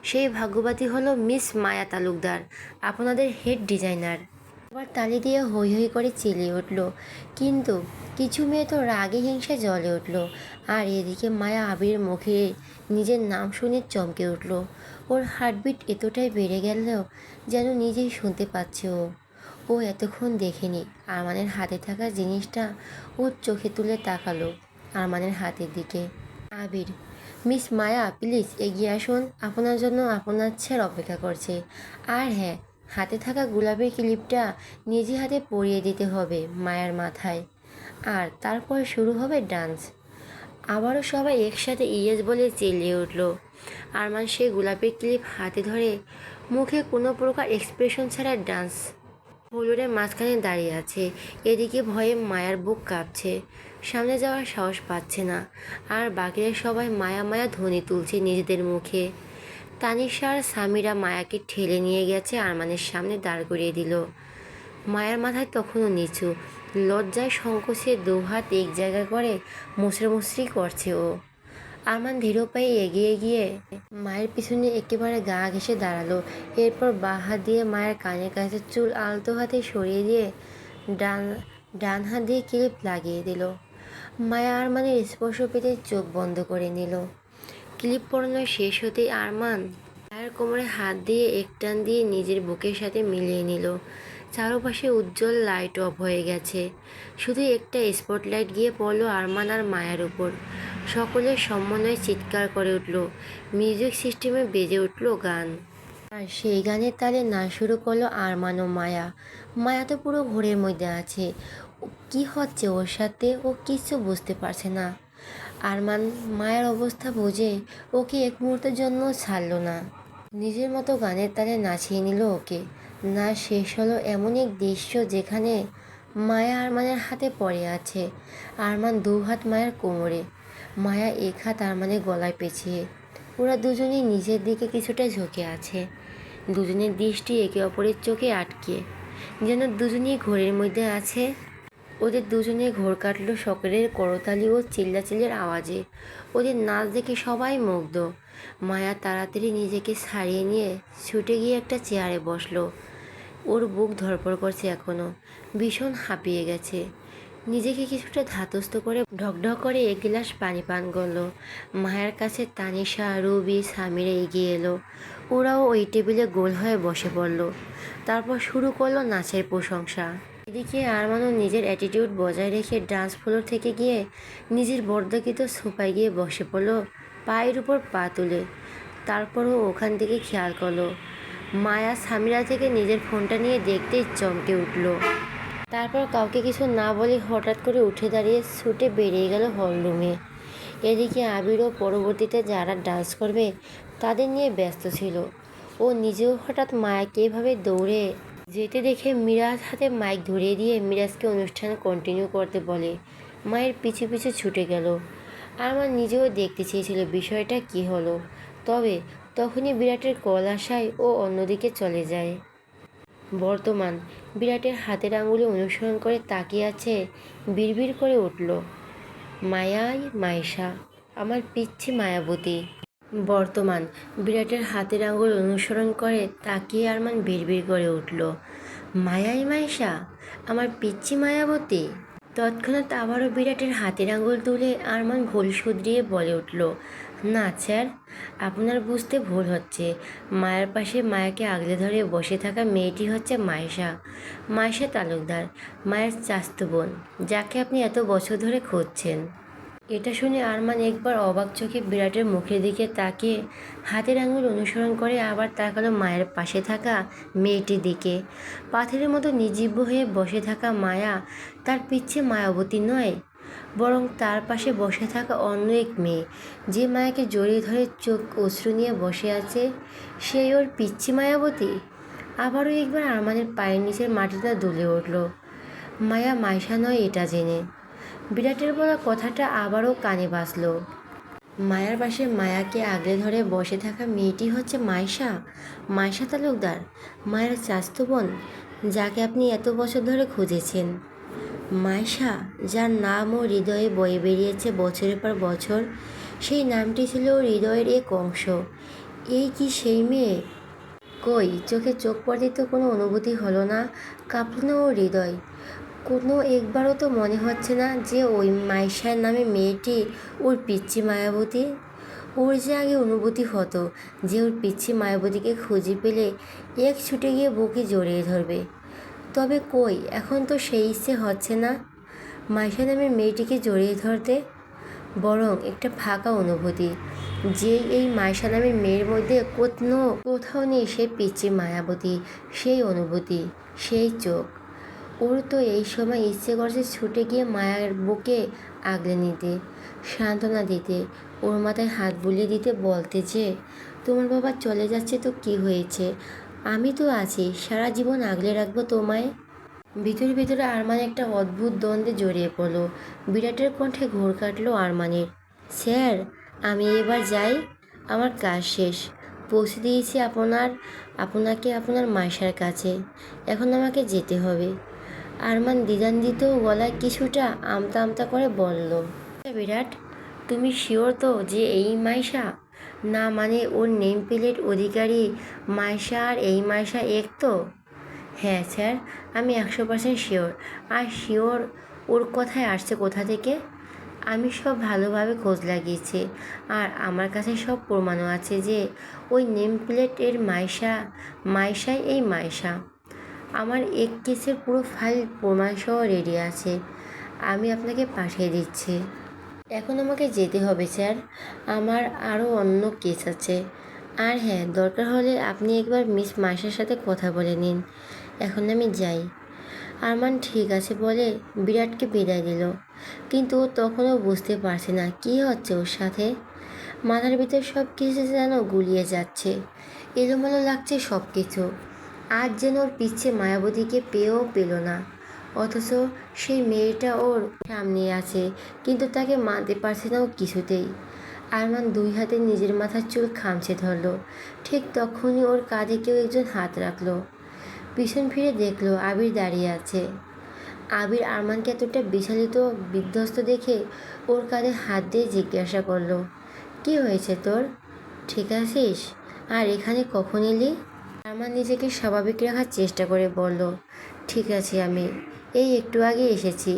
সেই ভাগ্যবতী হলো মিস মায়া তালুকদার, আপনাদের হেড ডিজাইনার। আবার তালি দিয়ে হৈ হৈ করে চিল্লিয়ে উঠল, কিন্তু কিছু মেয়ে তো রাগে হিংসে জ্বলে উঠল। আর এদিকে মায়া আবির মুখে নিজের নাম শুনে চমকে উঠল। ওর হার্টবিট এতটাই বেড়ে গেল যেন নিজেই শুনতে পাচ্ছে ও এতক্ষণ দেখেনি। আরমানের হাতে থাকা জিনিসটা ওর চোখে তুলে তাকালো আরমানের হাতের দিকে। আবির, মিস মায়া প্লিজ এগিয়ে আসুন, আপনার জন্য আপনার ছেলে অপেক্ষা করছে। আর হ্যাঁ, হাতে থাকা গোলাপের ক্লিপটা নিজে হাতে পরিয়ে দিতে হবে মায়ার মাথায়, আর তারপর শুরু হবে ডান্স। আবারও সবাই একসাথে ইয়েস বলে চিল্লিয়ে উঠল। আরমান সেই গোলাপের ক্লিপ হাতে ধরে মুখে কোনো প্রকার এক্সপ্রেশন ছাড়া ডান্স ফ্লোরের মাঝখানে দাঁড়িয়ে আছে। এদিকে ভয়ে মায়ার বুক কাঁপছে, সামনে যাওয়ার সাহস পাচ্ছে না। আর বাকিরা সবাই মায়া মায়া ধ্বনি তুলছে নিজেদের মুখে। তানিশা আর সামিরা মায়াকে ঠেলে নিয়ে গেছে আরমানের সামনে দাঁড় করিয়ে দিল। মায়ার মাথায় তখনও নিচু, লজ্জায় সংকোচে দুহাত এক জায়গায় করে মুচড়ি করছে ও। আরমান ধীর পায়ে এগিয়ে গিয়ে মায়ের পিছনে একেবারে গা ঘেঁষে দাঁড়ালো। এরপর বাঁ হাত দিয়ে মায়ের কানের কাছে চুল আলতো হাতে সরিয়ে দিয়ে ডান ডান হাত দিয়ে ক্লিপ লাগিয়ে দিল। মায়া আরমানের স্পর্শ পেতে চোখ বন্ধ করে নিল। ক্লিপ পরানো শেষ হতেই আরমান মায়ের কোমরে হাত দিয়ে এক টান দিয়ে নিজের বুকের সাথে মিলিয়ে নিল। চারপাশে উজ্জ্বল লাইট অফ হয়ে গেছে, শুধু একটা স্পটলাইট গিয়ে পড়লো আরমান আর মায়ার উপর। সকলের সমন্বয়ে চিৎকার করে উঠল, মিউজিক সিস্টেমে বেজে উঠল গান। আর সেই গানের তালে নাচ শুরু করলো আরমান ও মায়া। মায়া তো পুরো ঘোরের মধ্যে আছে, কি হচ্ছে ওর সাথে ও কিছু বুঝতে পারছে না। আরমান মায়ের অবস্থা বুঝে ওকে এক মুহূর্তের জন্য ছাড়লো না, নিজের মতো গানের তালে নাচিয়ে নিল ওকে। নাচ শেষ হলো এমন এক দৃশ্য যেখানে মায়া আরমানের হাতে পড়ে আছে, আরমান দু হাত মায়ের কোমরে, মায়া এক হাত আরমানের গলায় পেঁচিয়ে। ওরা দুজনেই নিজের দিকে কিছুটা ঝুঁকে আছে, দুজনের দৃষ্টি একে অপরের চোখে আটকে, যেন দুজনেই ঘোরের মধ্যে আছে। ওদের দুজনে ঘোর কাটল সকলের করতালি ও চিল্লাচিল্লির আওয়াজে। ওদের নাচ দেখে সবাই মুগ্ধ। মায়া তাড়াতাড়ি নিজেকে ছাড়িয়ে নিয়ে ছুটে গিয়ে একটা চেয়ারে বসলো। ওর বুক ধড়ফড় করছে এখনও, ভীষণ হাঁপিয়ে গেছে। নিজেকে কিছুটা ধাতস্থ করে ঢকঢক করে এক গ্লাস পানি পান করলো। মায়ের কাছে তানিশা, রুবি, সামিরা এগিয়ে এলো। ওরাও ওই টেবিলে গোল হয়ে বসে পড়ল। তারপর শুরু করলো নাচের প্রশংসা। এদিকে আরমানও নিজের অ্যাটিটিউড বজায় রেখে ডান্স ফ্লোর থেকে গিয়ে নিজের বর্ধকিত সোফায় গিয়ে বসে পড়লো, পায়ের উপর পা তুলে। তারপরও ওখান থেকে খেয়াল করলো মায়া সামিরা থেকে নিজের ফোনটা নিয়ে দেখতেই চমকে উঠল। তারপর কাউকে কিছু না বলে হঠাৎ করে উঠে দাঁড়িয়ে ছুটে বেরিয়ে গেল হলরুমে। এদিকে আবিরও পরবর্তীতে যারা ডান্স করবে তাদের নিয়ে ব্যস্ত ছিল। ও নিজেও হঠাৎ মায়াকে এভাবে দৌড়ে যেতে দেখে মিরাজ হাতে মাইক ধরিয়ে দিয়ে মিরাজকে অনুষ্ঠান কন্টিনিউ করতে বলে মায়ের পিছু পিছু ছুটে গেল। আরমান নিজেও দেখতে চেয়েছিল বিষয়টা কী হলো, তবে তখনই বিরাটের কল আসায় ও অন্যদিকে চলে যায়। বর্তমান বিরাটের হাতের আঙুলে অনুসরণ করে তাকিয়ে আছে, বিড়বিড় করে উঠল, মায়াই মাইশা, আমার পিচ্ছি মায়াবতী। বর্তমান বিরাটের হাতের আঙুল অনুসরণ করে তাকিয়ে আরমান বিড়বিড় করে উঠল, মায়াই মাইশা, আমার পিচ্ছি মায়াবতী। তৎক্ষণাৎ আবারও বিরাটের হাতের আঙুল তুলে আরমান ভুল শুধরিয়ে বলে উঠল, না স্যার, আপনার বুঝতে ভুল হচ্ছে। মায়ের পাশে মায়াকে আগলে ধরে বসে থাকা মেয়েটি হচ্ছে মাইশা, মাইশা তালুকদার, মায়ের চাচাতো বোন, যাকে আপনি এত বছর ধরে খুঁজছেন। এটা শুনে আরমান একবার অবাক চোখে বিরাটের মুখের দিকে তাকিয়ে হাতের আঙুল অনুসরণ করে আবার তাকালো মায়ের পাশে থাকা মেয়েটির দিকে। পাথরের মতো নির্জীব হয়ে বসে থাকা মায়া তার পিচ্ছে মায়াবতী নয়, বরং তার পাশে বসে থাকা অন্য এক মেয়ে, যে মায়াকে জড়িয়ে ধরে চোখ অশ্রু নিয়ে বসে আছে, সেই ওর পিচ্ছি মায়াবতী। আবারও একবার আরমানের পায়ের নিচের মাটিটা দুলে উঠল, মায়া মাইশা নয় এটা জেনে। বিরাটের বলা কথাটা আবারও কানে বাজল। মায়ার পাশে মায়াকে আগলে ধরে বসে থাকা মেয়েটি হচ্ছে মাইশা, মাইশা তালুকদার, মায়ের চাচাতো বোন, যাকে আপনি এত বছর ধরে খুঁজেছেন। মাইশা, যার নাম ও হৃদয়ে বয়ে বেরিয়েছে বছরের পর বছর, সেই নামটি ছিল ওর হৃদয়ের এক অংশ। এই কি সেই মেয়ে? কই চোখে চোখ পড়তে তো কোনো অনুভূতি হলো না, কাঁপল না ওর হৃদয়? কোনো একবারও তো মনে হচ্ছে না যে ওই মাইশার নামে মেয়েটি ওর পিচ্ছি মায়াবতী। ওর যে আগে অনুভূতি হতো যে ওর পিচ্ছি মায়াবতীকে খুঁজে পেলে এক ছুটে গিয়ে বুকে জড়িয়ে ধরবে, তবে কই এখন তো সেই ইচ্ছে হচ্ছে না মাইশা নামের মেয়েটিকে জড়িয়ে ধরতে, বরং একটা ফাঁকা অনুভূতি যে এই মাইশা নামের মেয়ের মধ্যে কোথাও নেই সেই পিচ্ছি মায়াবতী, সেই অনুভূতি, সেই চোখ। ওর তো এই সময় ইচ্ছে করছে ছুটে গিয়ে মায়ের বুকে আগলে নিতে, সান্ত্বনা দিতে, ওর মাথায় হাত বুলিয়ে দিতে, বলতে যে তোমার বাবা চলে যাচ্ছে তো কি হয়েছে, আমি তো আছি, সারা জীবন আগলে রাখবো তোমায়। ভিতরে ভিতরে আরমান একটা অদ্ভুত দ্বন্দ্বে জড়িয়ে পড়ল। বিরাটের কণ্ঠে ঘোর কাটল আরমানের। স্যার, আমি এবার যাই, আমার কাজ শেষ, পৌঁছে দিয়েছি আপনাকে আপনার মাইশার কাছে, এখন আমাকে যেতে হবে। আরমান দ্বিধান্বিত গলায় কিছুটা আমতা আমতা করে বলল, বিরাট, তুমি শিওর তো যে এই মাইশা? না মানে ওর নেম প্লেট অধিকারী মাইশা আর এই মাইশা এক তো? হ্যাঁ স্যার, আমি 100% শিওর। আর শিওর ওর কথায় আসছে কোথা থেকে? আমি সব ভালোভাবে খোঁজ লাগিয়েছি, আর আমার কাছে সব প্রমাণও আছে যে ওই নেম প্লেট এর মাইশাই এই মাইশা। আমার এক কেসের পুরো ফাইল প্রমাণসহ রেডি আছে, আমি আপনাকে পাঠিয়ে দিচ্ছি। এখন আমাকে যেতে হবে স্যার, আমার আরও অন্য কেস আছে। আর হ্যাঁ, দরকার হলে আপনি একবার মিস মাইশার সাথে কথা বলে নিন। এখন আমি যাই। আরমান ঠিক আছে বলে বিরাটকে বিদায় দিল, কিন্তু ও তখনও বুঝতে পারছে না কী হচ্ছে ওর সাথে। মাথার ভিতর সব কিছু যেন গুলিয়ে যাচ্ছে, এলোমেলো লাগছে সব কিছু। আজ যেন ওর পিচ্ছে মায়াবতীকে পেয়েও পেল না, অথচ সেই মেয়েটা ওর সামনে আছে, কিন্তু তাকে মানতে পারছে না ও কিছুতেই। আরমান দুই হাতে নিজের মাথার চুল খামচে ধরল। ঠিক তখনই ওর কাঁধে কেউ একজন হাত রাখলো। পিছন ফিরে দেখলো আবির দাঁড়িয়ে আছে। আবির আরমানকে এতটা বিচলিত বিধ্বস্ত দেখে ওর কাঁধে হাত দিয়ে জিজ্ঞাসা করলো, কি হয়েছে তোর, ঠিক আছিস? আর এখানে কখন এলি? আরমান নিজেকে স্বাভাবিক রাখার চেষ্টা করে বলল, ঠিক আছি আমি, এই একটু আগে এসেছি।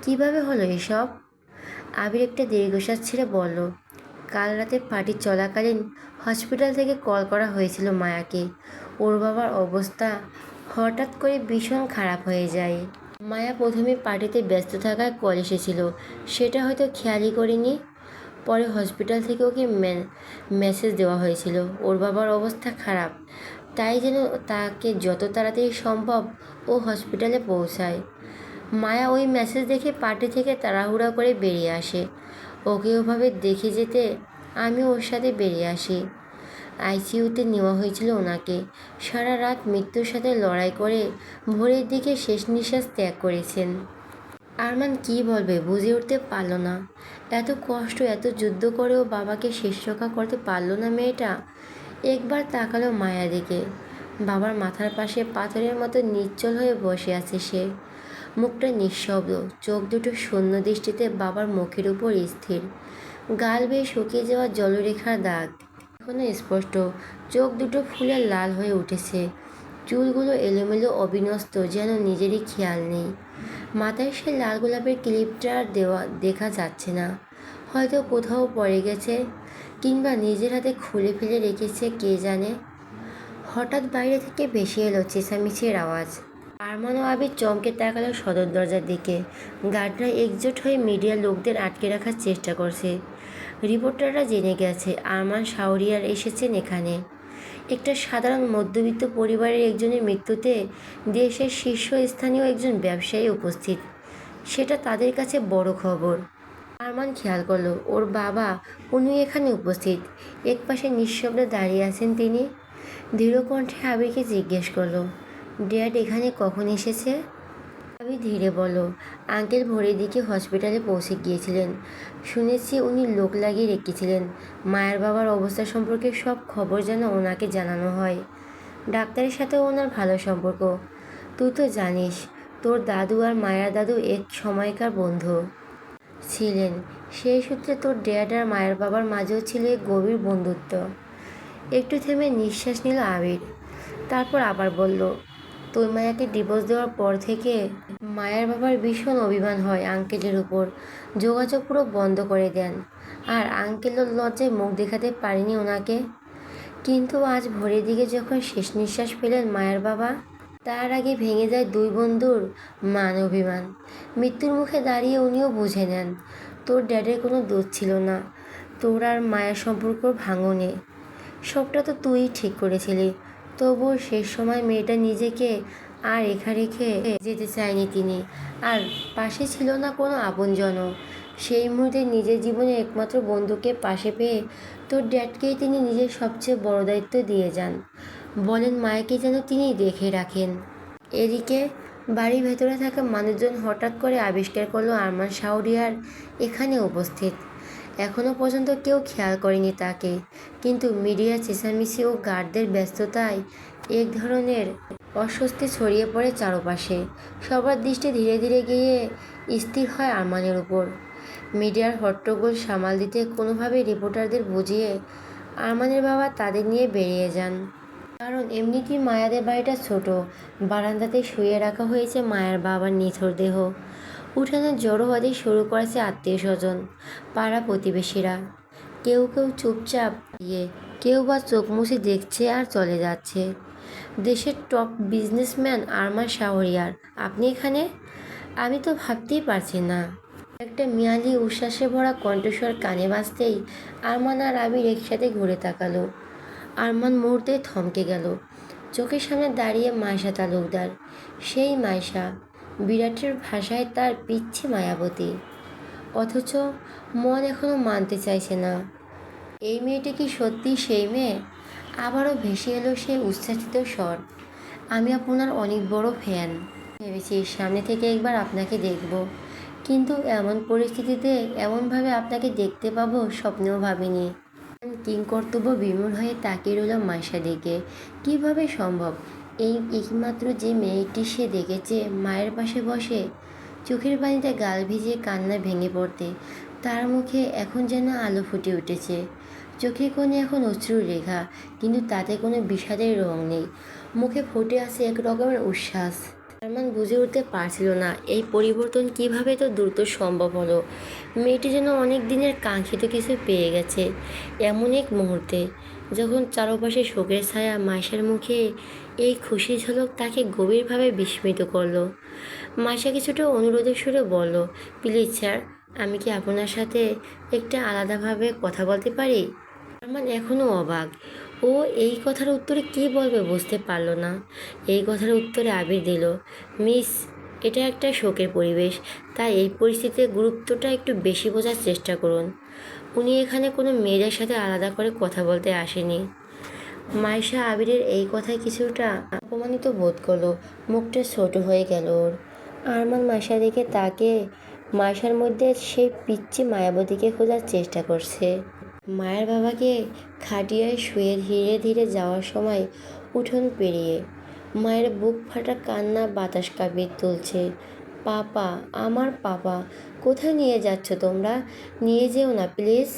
কিভাবে হলো এসব? আবির একটা দীর্ঘশ্বাস ছেড়ে বলল, কাল রাতে পার্টি চলাকালীন হসপিটাল থেকে কল করা হয়েছিল মায়াকে। ওর বাবার অবস্থা হঠাৎ করে ভীষণ খারাপ হয়ে যায়। মায়া প্রথমে পার্টিতে ব্যস্ত থাকায় কল এসেছিল, সেটা হয়তো খেয়ালই করিনি। পরে হসপিটাল থেকে ওকে মেসেজ দেওয়া হয়েছিল ওর বাবার অবস্থা খারাপ, তাই যেন তাকে যত তাড়াতাড়ি সম্ভব ও হসপিটালে পৌঁছায়। মায়া ওই মেসেজ দেখে পার্টি থেকে তাড়াহুড়া করে বেরিয়ে আসে। ওকে ওভাবে দেখে যেতে আমি ওর সাথে বেরিয়ে আসি। আইসিইউতে নেওয়া হয়েছিল ওনাকে। সারা রাত মৃত্যুর সাথে লড়াই করে ভোরের দিকে শেষ নিঃশ্বাস ত্যাগ করেছেন। আরমান কী বলবে বুঝে উঠতে পারল না। এত কষ্ট, এত যুদ্ধ করেও বাবাকে শেষ রক্ষা করতে পারল না মেয়েটা। একবার তাকালো মায়া দিকে। বাবার মাথার পাশে পাথরের মতো নিশ্চল হয়ে বসে আছে সে। মুখটা নিঃশব্দ, চোখ দুটো শূন্য দৃষ্টিতে বাবার মুখের উপর স্থির। গাল বেয়ে শুকিয়ে যাওয়া জলরেখার দাগ এখনো স্পষ্ট, চোখ দুটো ফুলে লাল হয়ে উঠেছে, চুলগুলো এলোমেলো অবিন্যস্ত, যেন নিজেরই খেয়াল নেই। মাথায় সে লাল গোলাপের ক্লিপটা আর দেখা যাচ্ছে না, হয়তো কোথাও পড়ে গেছে, কিংবা নিজের হাতে খুলে ফেলে রেখেছে কে জানে। হঠাৎ বাইরে থেকে ভেসে এলো চেঁচামেচির আওয়াজ। আরমান ও আবির চমকে তাকালো সদর দরজার দিকে। গার্ডরা একজোট হয়ে মিডিয়ার লোকদের আটকে রাখার চেষ্টা করছে। রিপোর্টাররা জেনে গেছে আরমান শাওরিয়ার এসেছেন এখানে। একটা সাধারণ মধ্যবিত্ত পরিবারের একজনের মৃত্যুতে দেশের শীর্ষস্থানীয় একজন ব্যবসায়ী উপস্থিত, সেটা তাদের কাছে বড় খবর। আরমান খেয়াল করলো ওর বাবা, উনি এখানে উপস্থিত। একপাশে নিঃশব্দে দাঁড়িয়ে আছেন তিনি। দৃঢ় কণ্ঠে আবিরকে জিজ্ঞেস করলো, ড্যাড এখানে কখন এসেছে? আবির ধীরে বলল, আঙ্কেল ভোরের দিকে হসপিটালে পৌঁছে গিয়েছিলেন। শুনেছি উনি লোক লাগিয়ে রেখেছিলেন মায়ের বাবার অবস্থা সম্পর্কে সব খবর যেন ওনাকে জানানো হয়। ডাক্তারের সাথেও ওনার ভালো সম্পর্ক। তুই তো জানিস তোর দাদু আর মায়ের দাদু এক সময়কার বন্ধু ছিলেন, সেই সূত্রে তোর ড্যাড আর মায়ের বাবার মাঝেও ছিল এক গভীর বন্ধুত্ব। একটু থেমে নিঃশ্বাস নিল আবির, তারপর আবার বলল, তোর মায়াকে ডিভোর্স দেওয়ার পর থেকে মায়ের বাবার ভীষণ অভিমান হয় আঙ্কেলের উপর, যোগাযোগ পুরো বন্ধ করে দেন। আর আঙ্কেলও লজ্জায় মুখ দেখাতে পারেনি ওনাকে। কিন্তু আজ ভোরের দিকে যখন শেষ নিঃশ্বাস ফেলেন মায়ের বাবা, তার আগে ভেঙে যায় দুই বন্ধুর মান অভিমান। মৃত্যুর মুখে দাঁড়িয়ে উনিও বুঝে নেন তোর ড্যাডের কোনো দোষ ছিল না, তোর আর মায়ের সম্পর্ক ভাঙনে। সবটা তো তুই ঠিক করেছিলি, তবুও শেষ সময় মেয়েটা নিজেকে আর একা রেখে যেতে চায়নি তিনি। আর পাশে ছিল না কোনো আপনজনও, সেই মুহূর্তে নিজের জীবনে একমাত্র বন্ধুকে পাশে পেয়ে তোর ড্যাডকেই তিনি নিজের সবচেয়ে বড় দায়িত্ব দিয়ে যান। বলেন মায়াকে যেন তিনি দেখে রাখেন। এদিকে বাড়ির ভেতরে থাকা মানুষজন হঠাৎ করে আবিষ্কার করলো আরমান শাহরিয়ার এখানে উপস্থিত। এখনও পর্যন্ত কেউ খেয়াল করেনি তাকে, কিন্তু মিডিয়া চেঁচামেচি ও গার্ডদের ব্যস্ততায় এক ধরনের অস্বস্তি ছড়িয়ে পড়ে চারপাশে। সবার দৃষ্টি ধীরে ধীরে গিয়ে স্থির হয় আরমানের উপর। মিডিয়ার হট্টগোল সামাল দিতে কোনোভাবে রিপোর্টারদের বুঝিয়ে আরমানের বাবা তাদের নিয়ে বেরিয়ে যান। কারণ এমনিতেই মায়াদের বাড়িটা ছোট, বারান্দাতে শুয়ে রাখা হয়েছে মায়ের বাবার নিথর দেহ। উঠানে জড়ো হতে শুরু করেছে আত্মীয় স্বজন, পাড়া প্রতিবেশীরা। কেউ কেউ চুপচাপ দিয়ে, কেউ বা চোখ মুছে দেখছে আর চলে যাচ্ছে। দেশের টপ বিজনেসম্যান আরমান শাহরিয়ার, আপনি এখানে? আমি তো ভাবতেই পারছি না। একটা মিয়ালি উচ্ছ্বাসে ভরা কণ্ঠস্বর কানে বাজতেই আরমান আর আবির একসাথে ঘুরে তাকালো। আরমান মুহূর্তে থমকে গেল। চোখের সামনে দাঁড়িয়ে মাইশা তালুকদার, সেই মাইশা, বিরাটের ভাষায় তার পিচ্ছি মায়াবতী। অথচ মন এখনো মানতে চাইছে না, এই মেয়েটি কি সত্যি সেই মেয়ে? আবারও ভেসে এলো সেই উচ্ছ্বাসিত স্বর, আমি আপনার অনেক বড় ফ্যান। ভেবেছি সামনে থেকে একবার আপনাকে দেখব, কিন্তু এমন পরিস্থিতিতে এমনভাবে আপনাকে দেখতে পাবো স্বপ্নেও ভাবিনি। কিংকর্তব্য বিমূঢ় হয়ে তাকিয়ে রইল মাইশা দিকে। কীভাবে সম্ভব? এই একমাত্র যে মেয়েটি সে দেখেছে মায়ের পাশে বসে, চোখের পানিতে গাল ভিজিয়ে কান্না ভেঙে পড়তে, তার মুখে এখন যেন আলো ফুটে উঠেছে। চোখের কোণে এখন অশ্রুর রেখা, কিন্তু তাতে কোনো বিষাদের রং নেই। মুখে ফুটে আছে এক রকমের উচ্ছ্বাস। আরমান বুঝে উঠতে পারছিল না এই পরিবর্তন কিভাবে তো দ্রুত সম্ভব হলো। মেয়েটি যেন অনেক দিনের কাঙ্ক্ষিত কিছু পেয়ে গেছে এমন এক মুহূর্তে, যখন চারপাশে শোকের ছায়া। মাইশার মুখে এই খুশি ঝলক তাকে গভীরভাবে বিস্মিত করলো। মাইশা কিছুটা অনুরোধের সুরে বলল, প্লিজ স্যার, আমি কি আপনার সাথে একটা আলাদাভাবে কথা বলতে পারি? আরমান এখনও অবাক। ও এই কথার উত্তরে কী বলবে বুঝতে পারল না। এই কথার উত্তরে আবির দিল, মিস, এটা একটা শোকের পরিবেশ, তাই এই পরিস্থিতিতে গুরুত্বটা একটু বেশি বোঝার চেষ্টা করুন। উনি এখানে কোনো মেয়েদের সাথে আলাদা করে কথা বলতে আসেনি। মাইশা আবিরের এই কথায় কিছুটা অপমানিত বোধ করলো। মুখটা ছোট হয়ে গেল ওর। আরমান মাইশার দিকে তাকে মাইশার মধ্যে সেই পিচ্চি মায়াবতীকে খোঁজার চেষ্টা করছে। মায়ের বাবাকে খাটিয়ায় শুয়ে ধীরে ধীরে যাওয়ার সময় উঠোন পেরিয়ে মায়ের বুক ফাটা কান্না বাতাস কাঁপিয়ে তুলছে। পাপা, আমার পাপা, কোথায় নিয়ে যাচ্ছ তোমরা? নিয়ে যেও না প্লিজ।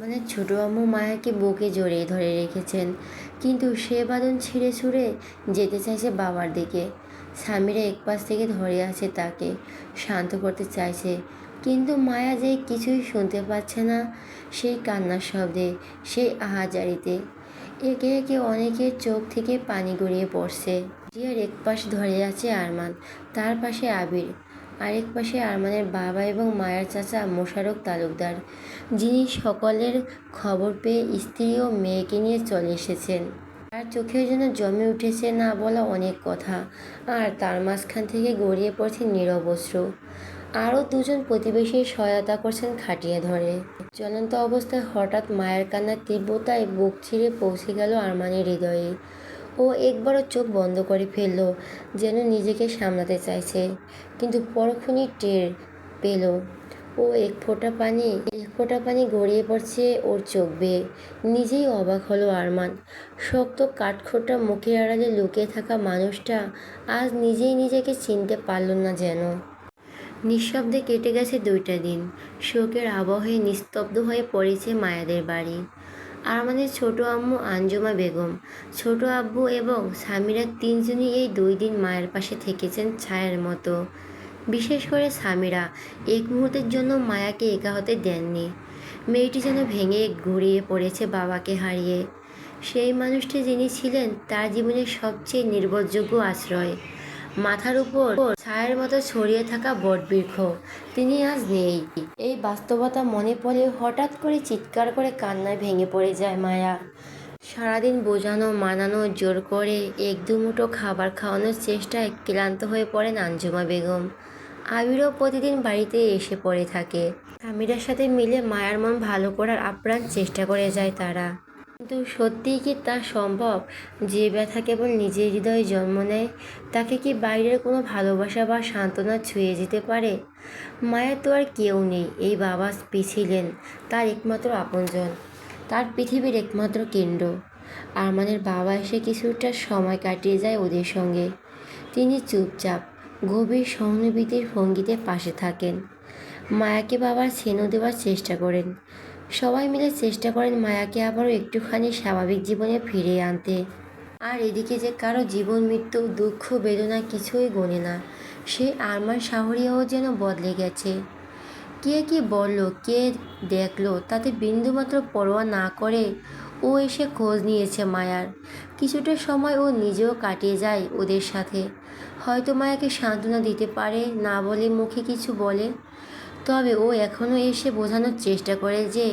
মানে ছোটো আম্মু মায়াকে বুকে জড়িয়ে ধরে রেখেছেন, কিন্তু সে বাঁধন ছিঁড়ে ছুঁড়ে যেতে চাইছে বাবার দিকে। স্বামীরা একপাশ থেকে ধরে আছে তাকে, শান্ত করতে চাইছে, কিন্তু মায়া যে কিছুই শুনতে পাচ্ছে না। সেই কান্নার শব্দে, সেই আহাজারিতে একে একে অনেকের চোখ থেকে পানি গড়িয়ে পড়ছে। জিয়ার এক পাশ ধরে আছে আরমান, তার পাশে আবির, আরেক পাশে আরমানের বাবা এবং মায়ের চাচা মোশাররফ তালুকদার, যিনি সকলের খবর পেয়ে স্ত্রী ও মেয়েকে নিয়ে চলে এসেছেন। তার চোখের জন্য জমে উঠেছে না বলা অনেক কথা, আর তার মাঝখান থেকে গড়িয়ে পড়ছে নীরব অশ্রু। আরও দুজন প্রতিবেশী সহায়তা করছেন খাটিয়ে ধরে। জ্বলন্ত অবস্থায় হঠাৎ মায়ের কান্নার তীব্রতায় বুক ছিঁড়ে পৌঁছে গেল আরমানের হৃদয়ে। ও একবারও চোখ বন্ধ করে ফেলল, যেন নিজেকে সামলাতে চাইছে, কিন্তু পরক্ষণই টের পেল ও এক ফোঁটা পানি গড়িয়ে পড়ছে ওর চোখ বেয়ে। নিজেই অবাক হলো আরমান। শক্ত কাঠখোট্টা মুখের আড়ালে লুকিয়ে থাকা মানুষটা আজ নিজেই নিজেকে চিনতে পারল না যেন। নিঃশব্দে কেটে গেছে 2টা দিন। শোকের আবহে নিস্তব্ধ হয়ে পড়েছে মায়াদের বাড়ি। আরমানের ছোট আম্মু আঞ্জুমা বেগম, ছোট আব্বু এবং স্বামীরা 3জনই এই 2 দিন মায়ের পাশে থেকেছেন ছায়ার মতো। বিশেষ করে স্বামীরা এক মুহূর্তের জন্য মায়াকে একা হতে দেননি। মেয়েটি যেন ভেঙে ঘুরিয়ে পড়েছে বাবাকে হারিয়ে, সেই মানুষটি যিনি ছিলেন তার জীবনের সবচেয়ে নির্ভরযোগ্য আশ্রয়। মাথার উপর ছায়ার মতো ছড়িয়ে থাকা বটবৃক্ষ, তিনি আজ নেই। এই বাস্তবতা মনে পড়ে হঠাৎ করে চিৎকার করে কান্নায় ভেঙে পড়ে যায় মায়া। সারাদিন বোঝানো মানানো, জোর করে এক দুমুঠো খাবার খাওয়ানোর চেষ্টায় ক্লান্ত হয়ে পড়েন আঞ্জুমা বেগম। আবিরও প্রতিদিন বাড়িতে এসে পড়ে থাকে। স্বামীরার সাথে মিলে মায়ার মন ভালো করার আপ্রাণ চেষ্টা করে যায় তারা। কিন্তু সত্যিই কি তা সম্ভব? যে ব্যথা কেবল নিজের হৃদয়ে জন্ম নেয়, তাকে কি বাইরের কোনো ভালোবাসা বা সান্ত্বনা ছুঁয়ে যেতে পারে? মায়ের তো আর কেউ নেই, এই বাবা ছিলেন তার একমাত্র আপনজন, তার পৃথিবীর একমাত্র কেন্দ্র। আরমানের বাবা এসে কিছুটা সময় কাটিয়ে যায় ওদের সঙ্গে। তিনি চুপচাপ গভীর সহানুভূতির ভঙ্গিতে পাশে থাকেন। মায়াকে বাবার স্নেহ দেওয়ার চেষ্টা করেন। সবাই মিলে চেষ্টা করেন মায়াকে আবারও একটুখানি স্বাভাবিক জীবনে ফিরিয়ে আনতে। আর এদিকে যে কারো জীবন মৃত্যু দুঃখ বেদনা কিছুই গোনে না, সে আরমান শাহরিয়াও যেন বদলে গেছে। কে কি বলল, কে দেখলো, তাতে বিন্দুমাত্র পরোয়া না করে ও এসে খোঁজ নিয়েছে মায়ার। কিছুটা সময় ও নিজেও কাটিয়ে যায় ওদের সাথে। হয়তো মায়াকে সান্ত্বনা দিতে পারে, না বলে মুখে কিছু বলে, তবে ও এখনও এসে বোঝানোর চেষ্টা করে যে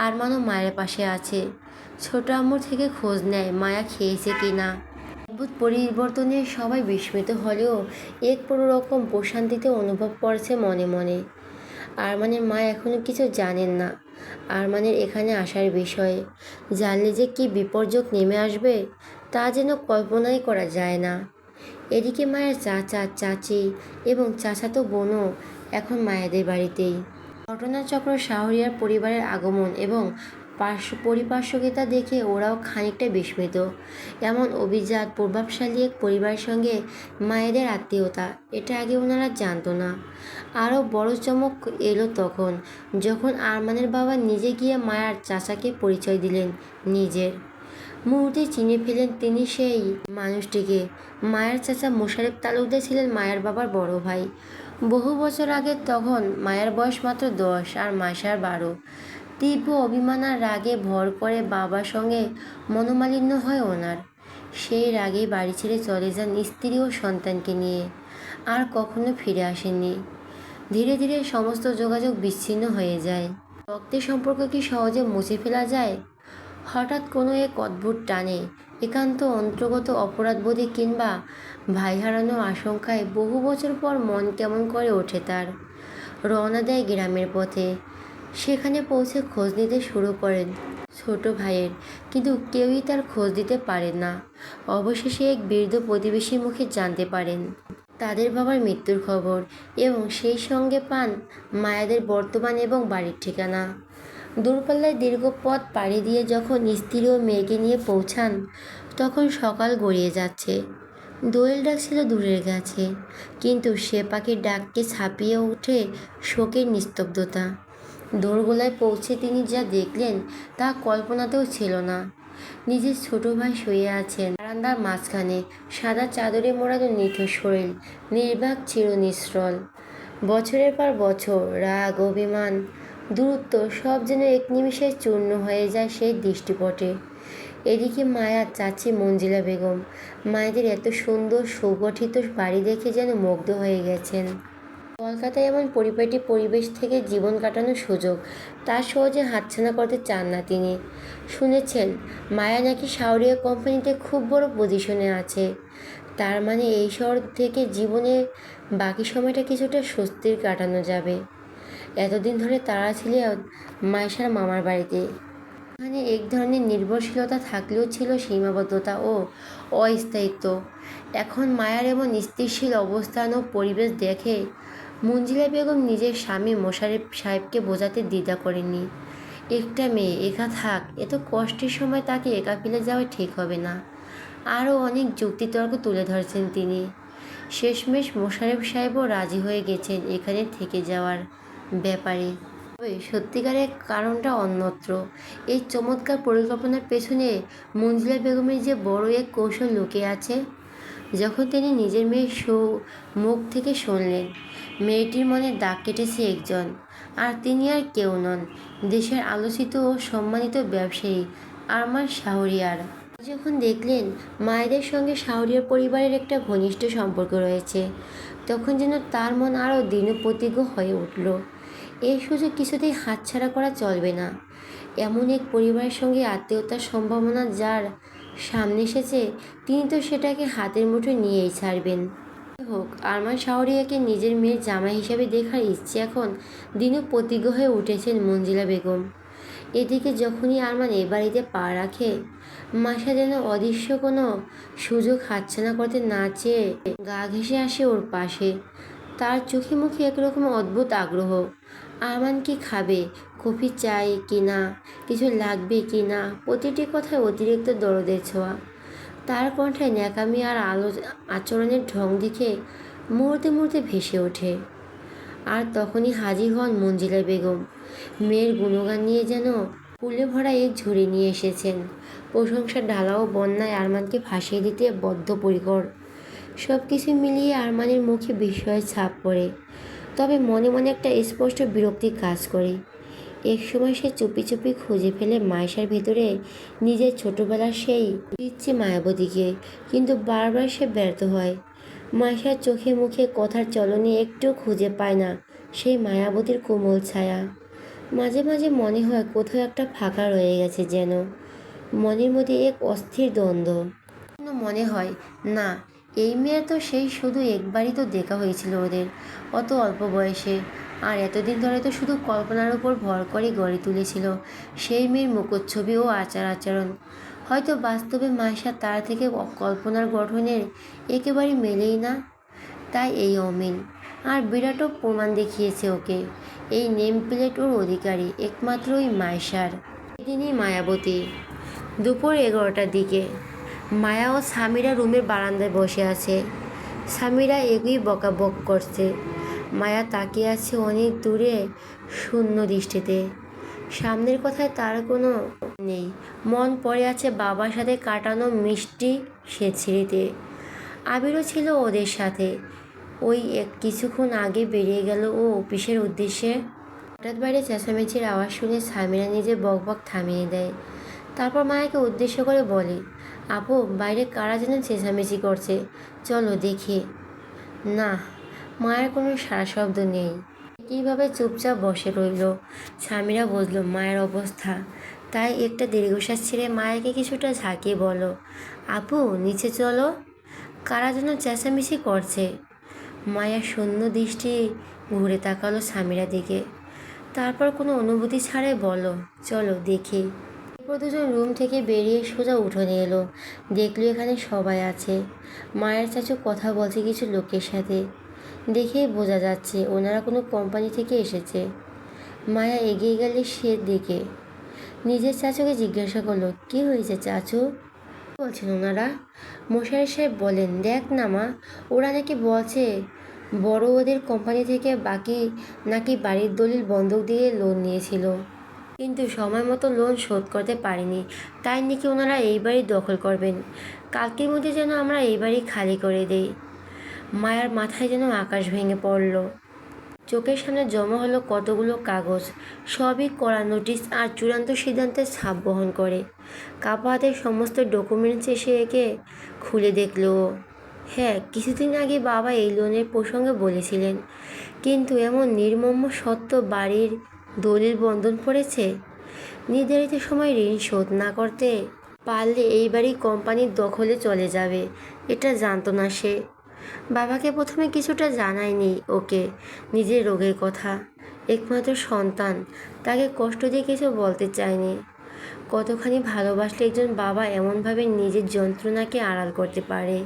আরমানও মায়ের পাশে আছে। ছোট আম্মুর থেকে খোঁজ নেয় মায়া খেয়েছে কি না। অদ্ভুত পরিবর্তনে সবাই বিস্মিত হলেও এক রকম প্রশান্তিতে অনুভব করছে মনে মনে। আরমানের মা এখনও কিছু জানেন না আরমানের এখানে আসার বিষয়ে। জানলে যে কি বিপর্যয় নেমে আসবে তা যেন কল্পনাই করা যায় না। এদিকে মায়ের চাচা চাচি এবং চাচাতো বোনও এখন মায়েদের বাড়িতেই। ঘটনাচক্র শাহরিয়ার পরিবারের আগমন এবং পারিপার্শ্বিকতা দেখে ওরাও খানিকটা বিস্মিত। এমন অভিজাত প্রভাবশালী এক পরিবারের সঙ্গে মায়েদের আত্মীয়তা, এটা আগে ওনারা জানতো না। আরও বড় চমক এলো তখন, যখন আরমানের বাবা নিজে গিয়ে মায়ার চাচাকে পরিচয় দিলেন নিজের। মুহূর্তে চিনে ফেলেন তিনি সেই মানুষটিকে। মায়ের চাচা মোশারেফ তালুকদার ছিলেন মায়ের বাবার বড় ভাই। বহু বছর আগে, তখন মায়ের বয়স মাত্র 10 আর মাসার 12। তীব্র অভিমান আর রাগে ভর করে বাবার সঙ্গে মনোমালিন্য হয় ওনার। সেই রাগেই বাড়ি ছেড়ে চলে যান স্ত্রী ও সন্তানকে নিয়ে। আর কখনো ফিরে আসেননি। ধীরে ধীরে সমস্ত যোগাযোগ বিচ্ছিন্ন হয়ে যায়। রক্তের সম্পর্ক কি সহজে মুছে ফেলা যায়? হঠাৎ কোনো এক অদ্ভুত টানে, একান্ত অন্তর্গত অপরাধবোধে কিংবা ভাই হারানোর আশঙ্কায় বহু বছর পর মন কেমন করে ওঠে তার। রওনা দেয় গ্রামের পথে। সেখানে পৌঁছে খোঁজ নিতে শুরু করেন ছোট ভাইয়ের, কিন্তু কেউই তার খোঁজ দিতে পারেন না। অবশেষে এক বৃদ্ধ প্রতিবেশীর মুখে জানতে পারেন তাদের বাবার মৃত্যুর খবর, এবং সেই সঙ্গে পান মায়াদের বর্তমান এবং বাড়ির ঠিকানা। দূরপাল্লায় দীর্ঘ পথ পাড়ি দিয়ে যখন স্ত্রী ও মেয়েকে নিয়ে পৌঁছান, তখন সকাল গড়িয়ে যাচ্ছে। দোয়েল ডাক ছিল দূরের কাছে, কিন্তু সে পাখির ডাককে ছাপিয়ে ওঠে শোকের নিস্তব্ধতা। দোরগোলায় পৌঁছে তিনি যা দেখলেন তা কল্পনাতেও ছিল না। নিজের ছোট ভাই শুয়ে আছেন বারান্দার মাঝখানে, সাদা চাদরে মোড়ানো নিথর শরীর, নির্বাক চিরনিশ্চল। বছরের পর বছর রাগ, অভিমান, দূরত্ব সব যেন এক নিমিষে চূর্ণ হয়ে যায় সেই দৃষ্টিপটে। এদিকে মায়ার চাচি মঞ্জিলা বেগম মায়েদের এত সুন্দর সুগঠিত বাড়ি দেখে যেন মুগ্ধ হয়ে গেছেন। কলকাতায় এমন পরিপাটি পরিবেশ থেকে জীবন কাটানোর সুযোগ তা সহজে হাতছানা করতে চান না তিনি। শুনেছেন মায়া নাকি শাহরিয়া কোম্পানিতে খুব বড় পজিশনে আছে। তার মানে এই শহর থেকে জীবনে বাকি সময়টা কিছুটা স্বস্তির কাটানো যাবে। এতদিন ধরে তারা ছিল মাইশার মামার বাড়িতে। এখানে এক ধরনের নির্ভরশীলতা থাকলেও ছিল সীমাবদ্ধতা ও অস্থায়িত্ব। এখন মায়ার এমন স্থিতিশীল অবস্থান ও পরিবেশ দেখে মঞ্জিলা বেগম নিজের স্বামী মোশারেফ সাহেবকে বোঝাতে দ্বিধা করেননি। একটা মেয়ে একা থাক, এত কষ্টের সময় তাকে একা ফেলে যাওয়া ঠিক হবে না। আরও অনেক যুক্তিতর্ক তুলে ধরেছেন তিনি। শেষমেশ মোশারেফ সাহেবও রাজি হয়ে গেছেন এখানে থেকে যাওয়ার ব্যাপারে। তবে সত্যিকারের কারণটা অন্যত্র। এই চমৎকার পরিকল্পনার পেছনে মঞ্জিলা বেগমের যে বড় এক কৌশল লুকিয়ে আছে। যখন তিনি নিজের মেয়ের মুখ থেকে শুনলেন মেয়েটির মনে দাগ কেটেছে একজন, আর তিনি আর কেউ নন, দেশের আলোচিত ও সম্মানিত ব্যবসায়ী আরমান শাহরিয়ার। যখন দেখলেন মায়েদের সঙ্গে শাহরিয়ার পরিবারের একটা ঘনিষ্ঠ সম্পর্ক রয়েছে, তখন যেন তার মন আরও দৃঢ়প্রতিজ্ঞ হয়ে উঠল। এই সুযোগ কিছুতেই হাতছাড়া করা চলবে না। এমন এক পরিবারের সঙ্গে আত্মীয়তার সম্ভাবনা যার সামনে এসেছে, তিনি তো সেটাকে হাতের মুঠোয় নিয়েই ছাড়বেন। হোক, আরমান শাহরিয়াকে নিজের মেয়ের জামাই হিসেবে দেখার ইচ্ছে এখন দিনও প্রতিজ্ঞ হয়ে উঠেছেন মঞ্জিলা বেগম। এদিকে যখনই আরমান এ বাড়িতে পা রাখে, মাসা যেন অদৃশ্য কোনো সুযোগ হাতছানা করতে না চেয়ে গা ঘেঁষে আসে ওর পাশে। তার চোখে মুখে একরকম অদ্ভুত আগ্রহ। আরমান কি খাবে, কফি চাই কি না, কিছু লাগবে কি না, প্রতিটি কথায় অতিরিক্ত দরদের ছোঁয়া। তার কণ্ঠে ন্যাকামি আর আচরণের ঢং দেখে মুহূর্তে মুহূর্তে ভেসে ওঠে। আর তখনই হাজির হন মঞ্জিলা বেগম। মেয়ের গুণগান নিয়ে যেন ফুলে ভরা এক ঝুড়ি নিয়ে এসেছেন। প্রশংসার ঢালাও বন্যায় আরমানকে ভাসিয়ে দিতে বদ্ধপরিকর। সব কিছু মিলিয়ে আরমানের মুখে বিস্ময়ের ছাপ পড়ে, তবে মনে মনে একটা স্পষ্ট বিরক্তি কাজ করে। একসময় সে চুপি চুপি খুঁজে ফেলে মায়েশার ভেতরে নিজের ছোটবেলার সেই ইচ্ছে মায়াবতীকে, কিন্তু বারবার সে ব্যর্থ হয়। মায়েশার চোখে মুখে কথার চলনে একটু খুঁজে পায় না সেই মায়াবতীর কোমল ছায়া। মাঝে মাঝে মনে হয় কোথাও একটা ফাঁকা রয়ে গেছে যেন। মনের মধ্যে এক অস্থির দ্বন্দ্ব। মনে হয় না, এই মেয়ে তো সেই শুধু একবারই তো দেখা হয়েছিল ওদের, অত অল্প বয়সে। আর এতদিন ধরে তো শুধু কল্পনার উপর ভর করে গড়ে তুলেছিল সেই মেয়ের মুখচ্ছবি ও আচার আচরণ। হয়তো বাস্তবে মায়েশা তার থেকে কল্পনার গঠনের একেবারে মেলেই না, তাই এই অমিল। আর বিরাটও প্রমাণ দেখিয়েছে ওকে। এই নেম প্লেট ওর অধিকারী একমাত্র ওই মায়েশার। এদিনই মায়াবতী দুপুর 11টার দিকে মায়া ও সামিরা রুমের বারান্দায় বসে আছে। সামিরা এগুই বকাবক করছে। মায়া তাকিয়ে আছে অনেক দূরে শূন্য দৃষ্টিতে। সামনের কথায় তার কোনো নেই। মন পড়ে আছে বাবার সাথে কাটানো মিষ্টি সে স্মৃতিতে। আবিরও ছিল ওদের সাথে। ওই কিছুক্ষণ আগে বেরিয়ে গেল ও অফিসের উদ্দেশ্যে। হঠাৎ বাইরে চেঁচামেচির আওয়াজ শুনে সামিরা নিজের বকবক থামিয়ে দেয়। তারপর মায়াকে উদ্দেশ্য করে বলে, আপু, বাইরে কারা যেন চেঁচামেচি করছে, চলো দেখি। না, মায়ের কোনো সারা শব্দ নেই। কীভাবে চুপচাপ বসে রইল। সামিরা বুঝল মায়ের অবস্থা, তাই একটা দীর্ঘশ্বাস ছেড়ে মায়াকে কিছুটা ঝাঁকিয়ে বলো, আপু নিচে চলো, কারা যেন চেঁচামেচি করছে। মায়া শূন্য দৃষ্টি ঘুরে তাকালো সামিরা দিকে, তারপর কোনো অনুভূতি ছাড়াই বলো, চলো দেখি। এরপর দুজন রুম থেকে বেরিয়ে সোজা উঠোনে এলো। দেখলো এখানে সবাই আছে। মায়ের চাচু কথা বলছে কিছু লোকের সাথে। দেখেই বোঝা যাচ্ছে ওনারা কোনো কোম্পানি থেকে এসেছে। মায়া এগিয়ে গেলে সে দিকে নিজের চাচুকে জিজ্ঞাসা করলো, কি হয়েছে চাচু? বলছেন ওনারা? মশারি সাহেব বলেন, দেখ না মা, ওরা নাকি বলছে বড় ওদের কোম্পানি থেকে বাকি নাকি বাড়ির দলিল বন্ধক দিয়ে লোন নিয়েছিল, কিন্তু সময় মতো লোন শোধ করতে পারেনি, তাই নাকি ওনারা এই বাড়ি দখল করবেন। কালকের মধ্যে যেন আমরা এই বাড়ি খালি করে দেই। মায়ার মাথায় যেন আকাশ ভেঙে পড়ল। চোখের সামনে জমা হলো কতগুলো কাগজ, সবই কড়া নোটিশ আর চূড়ান্ত সিদ্ধান্তের ছাপ বহন করে। কাপা হাতে সমস্ত ডকুমেন্টস এসে একে খুলে দেখলো। হ্যাঁ, কিছুদিন আগে বাবা এই লোনের প্রসঙ্গে বলেছিলেন, কিন্তু এমন নির্মম সত্য বাড়ির দলিল বন্ধন পড়েছে। নির্ধারিত সময় ঋণ শোধ না করতে পারলে এই বাড়ি কোম্পানির দখলে চলে যাবে, এটা জানতো না সে। বাবাকে প্রথমে কিছুটা জানায়নি ওকে নিজের রোগের কথা। একমাত্র সন্তান, তাকে কষ্ট দিয়ে কিছু বলতে চায়নি। কতখানি ভালোবাসলে একজন বাবা এমনভাবে নিজের যন্ত্রণাকে আড়াল করতে পারে।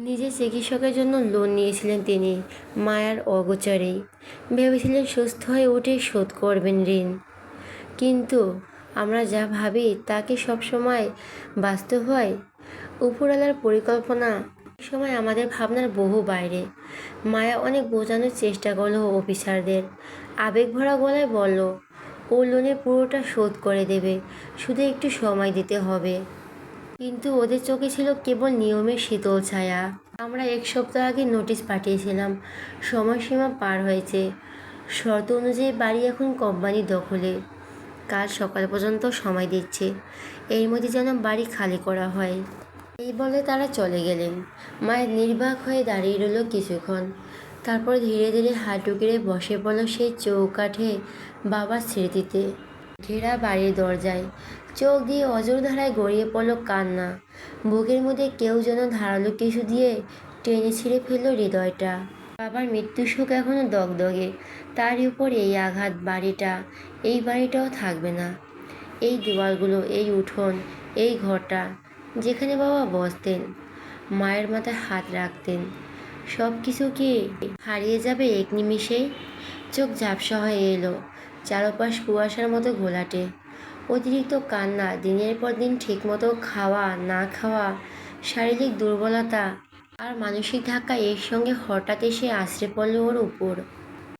নিজের চিকিৎসকের জন্য লোন নিয়েছিলেন তিনি মায়ার অগোচরেই। ভেবেছিলেন সুস্থ হয়ে উঠে শোধ করবেন ঋণ, কিন্তু আমরা যা ভাবি তা কি সবসময় বাস্তব হয়? উপরওয়ালার পরিকল্পনা সময় আমাদের ভাবনার বহু বাইরে। মায়া অনেক বোঝানোর চেষ্টা করলো অফিসারদের। আবেগ ভরা গলায় বলল, ও লোনের পুরোটা শোধ করে দেবে, শুধু একটু সময় দিতে হবে। কিন্তু ওদের চোখে ছিল কেবল নিয়মের শীতল ছায়া। আমরা 1 সপ্তাহ আগে নোটিশ পাঠিয়েছিলাম, সময়সীমা পার হয়েছে। শর্ত অনুযায়ী বাড়ি এখন কোম্পানির দখলে। কাল সকাল পর্যন্ত সময় দিচ্ছে, এর মধ্যে যেন বাড়ি খালি করা হয়। এই বলে তারা চলে গেলেন। মায়ের নির্বাক হয়ে দাঁড়িয়ে রইল কিছুক্ষণ, তারপর ধীরে ধীরে হাঁটু গেড়ে বসে পড়ল সেই চৌকাঠে বাবার স্মৃতিতে ঘেরা বাড়ির দরজায়। চোখ দিয়ে অজর ধারায় গড়িয়ে পড়ল কান্না। বুকের মধ্যে কেউ যেন ধারালো কিছু দিয়ে টেনে ছিঁড়ে ফেলল হৃদয়টা। বাবার মৃত্যুর শোক এখনো দগদগে, তার উপর এই আঘাত। এই বাড়িটাও থাকবে না। এই দেওয়ালগুলো, এই উঠোন, এই ঘরটা যেখানে বাবা বসতেন, মায়ের মাথায় হাত রাখতেন, সব কিছু কি হারিয়ে যাবে এক নিমিষেই? চোখ ঝাপসা হয়ে এলো, চারপাশ কুয়াশার মতো ঘোলাটে। অতিরিক্ত কান্না, দিনের পর দিন ঠিকমতো খাওয়া না খাওয়া, শারীরিক দুর্বলতা আর মানসিক ধাক্কা একসঙ্গে হঠাৎ এসে আছড়ে পড়ল ওর উপর।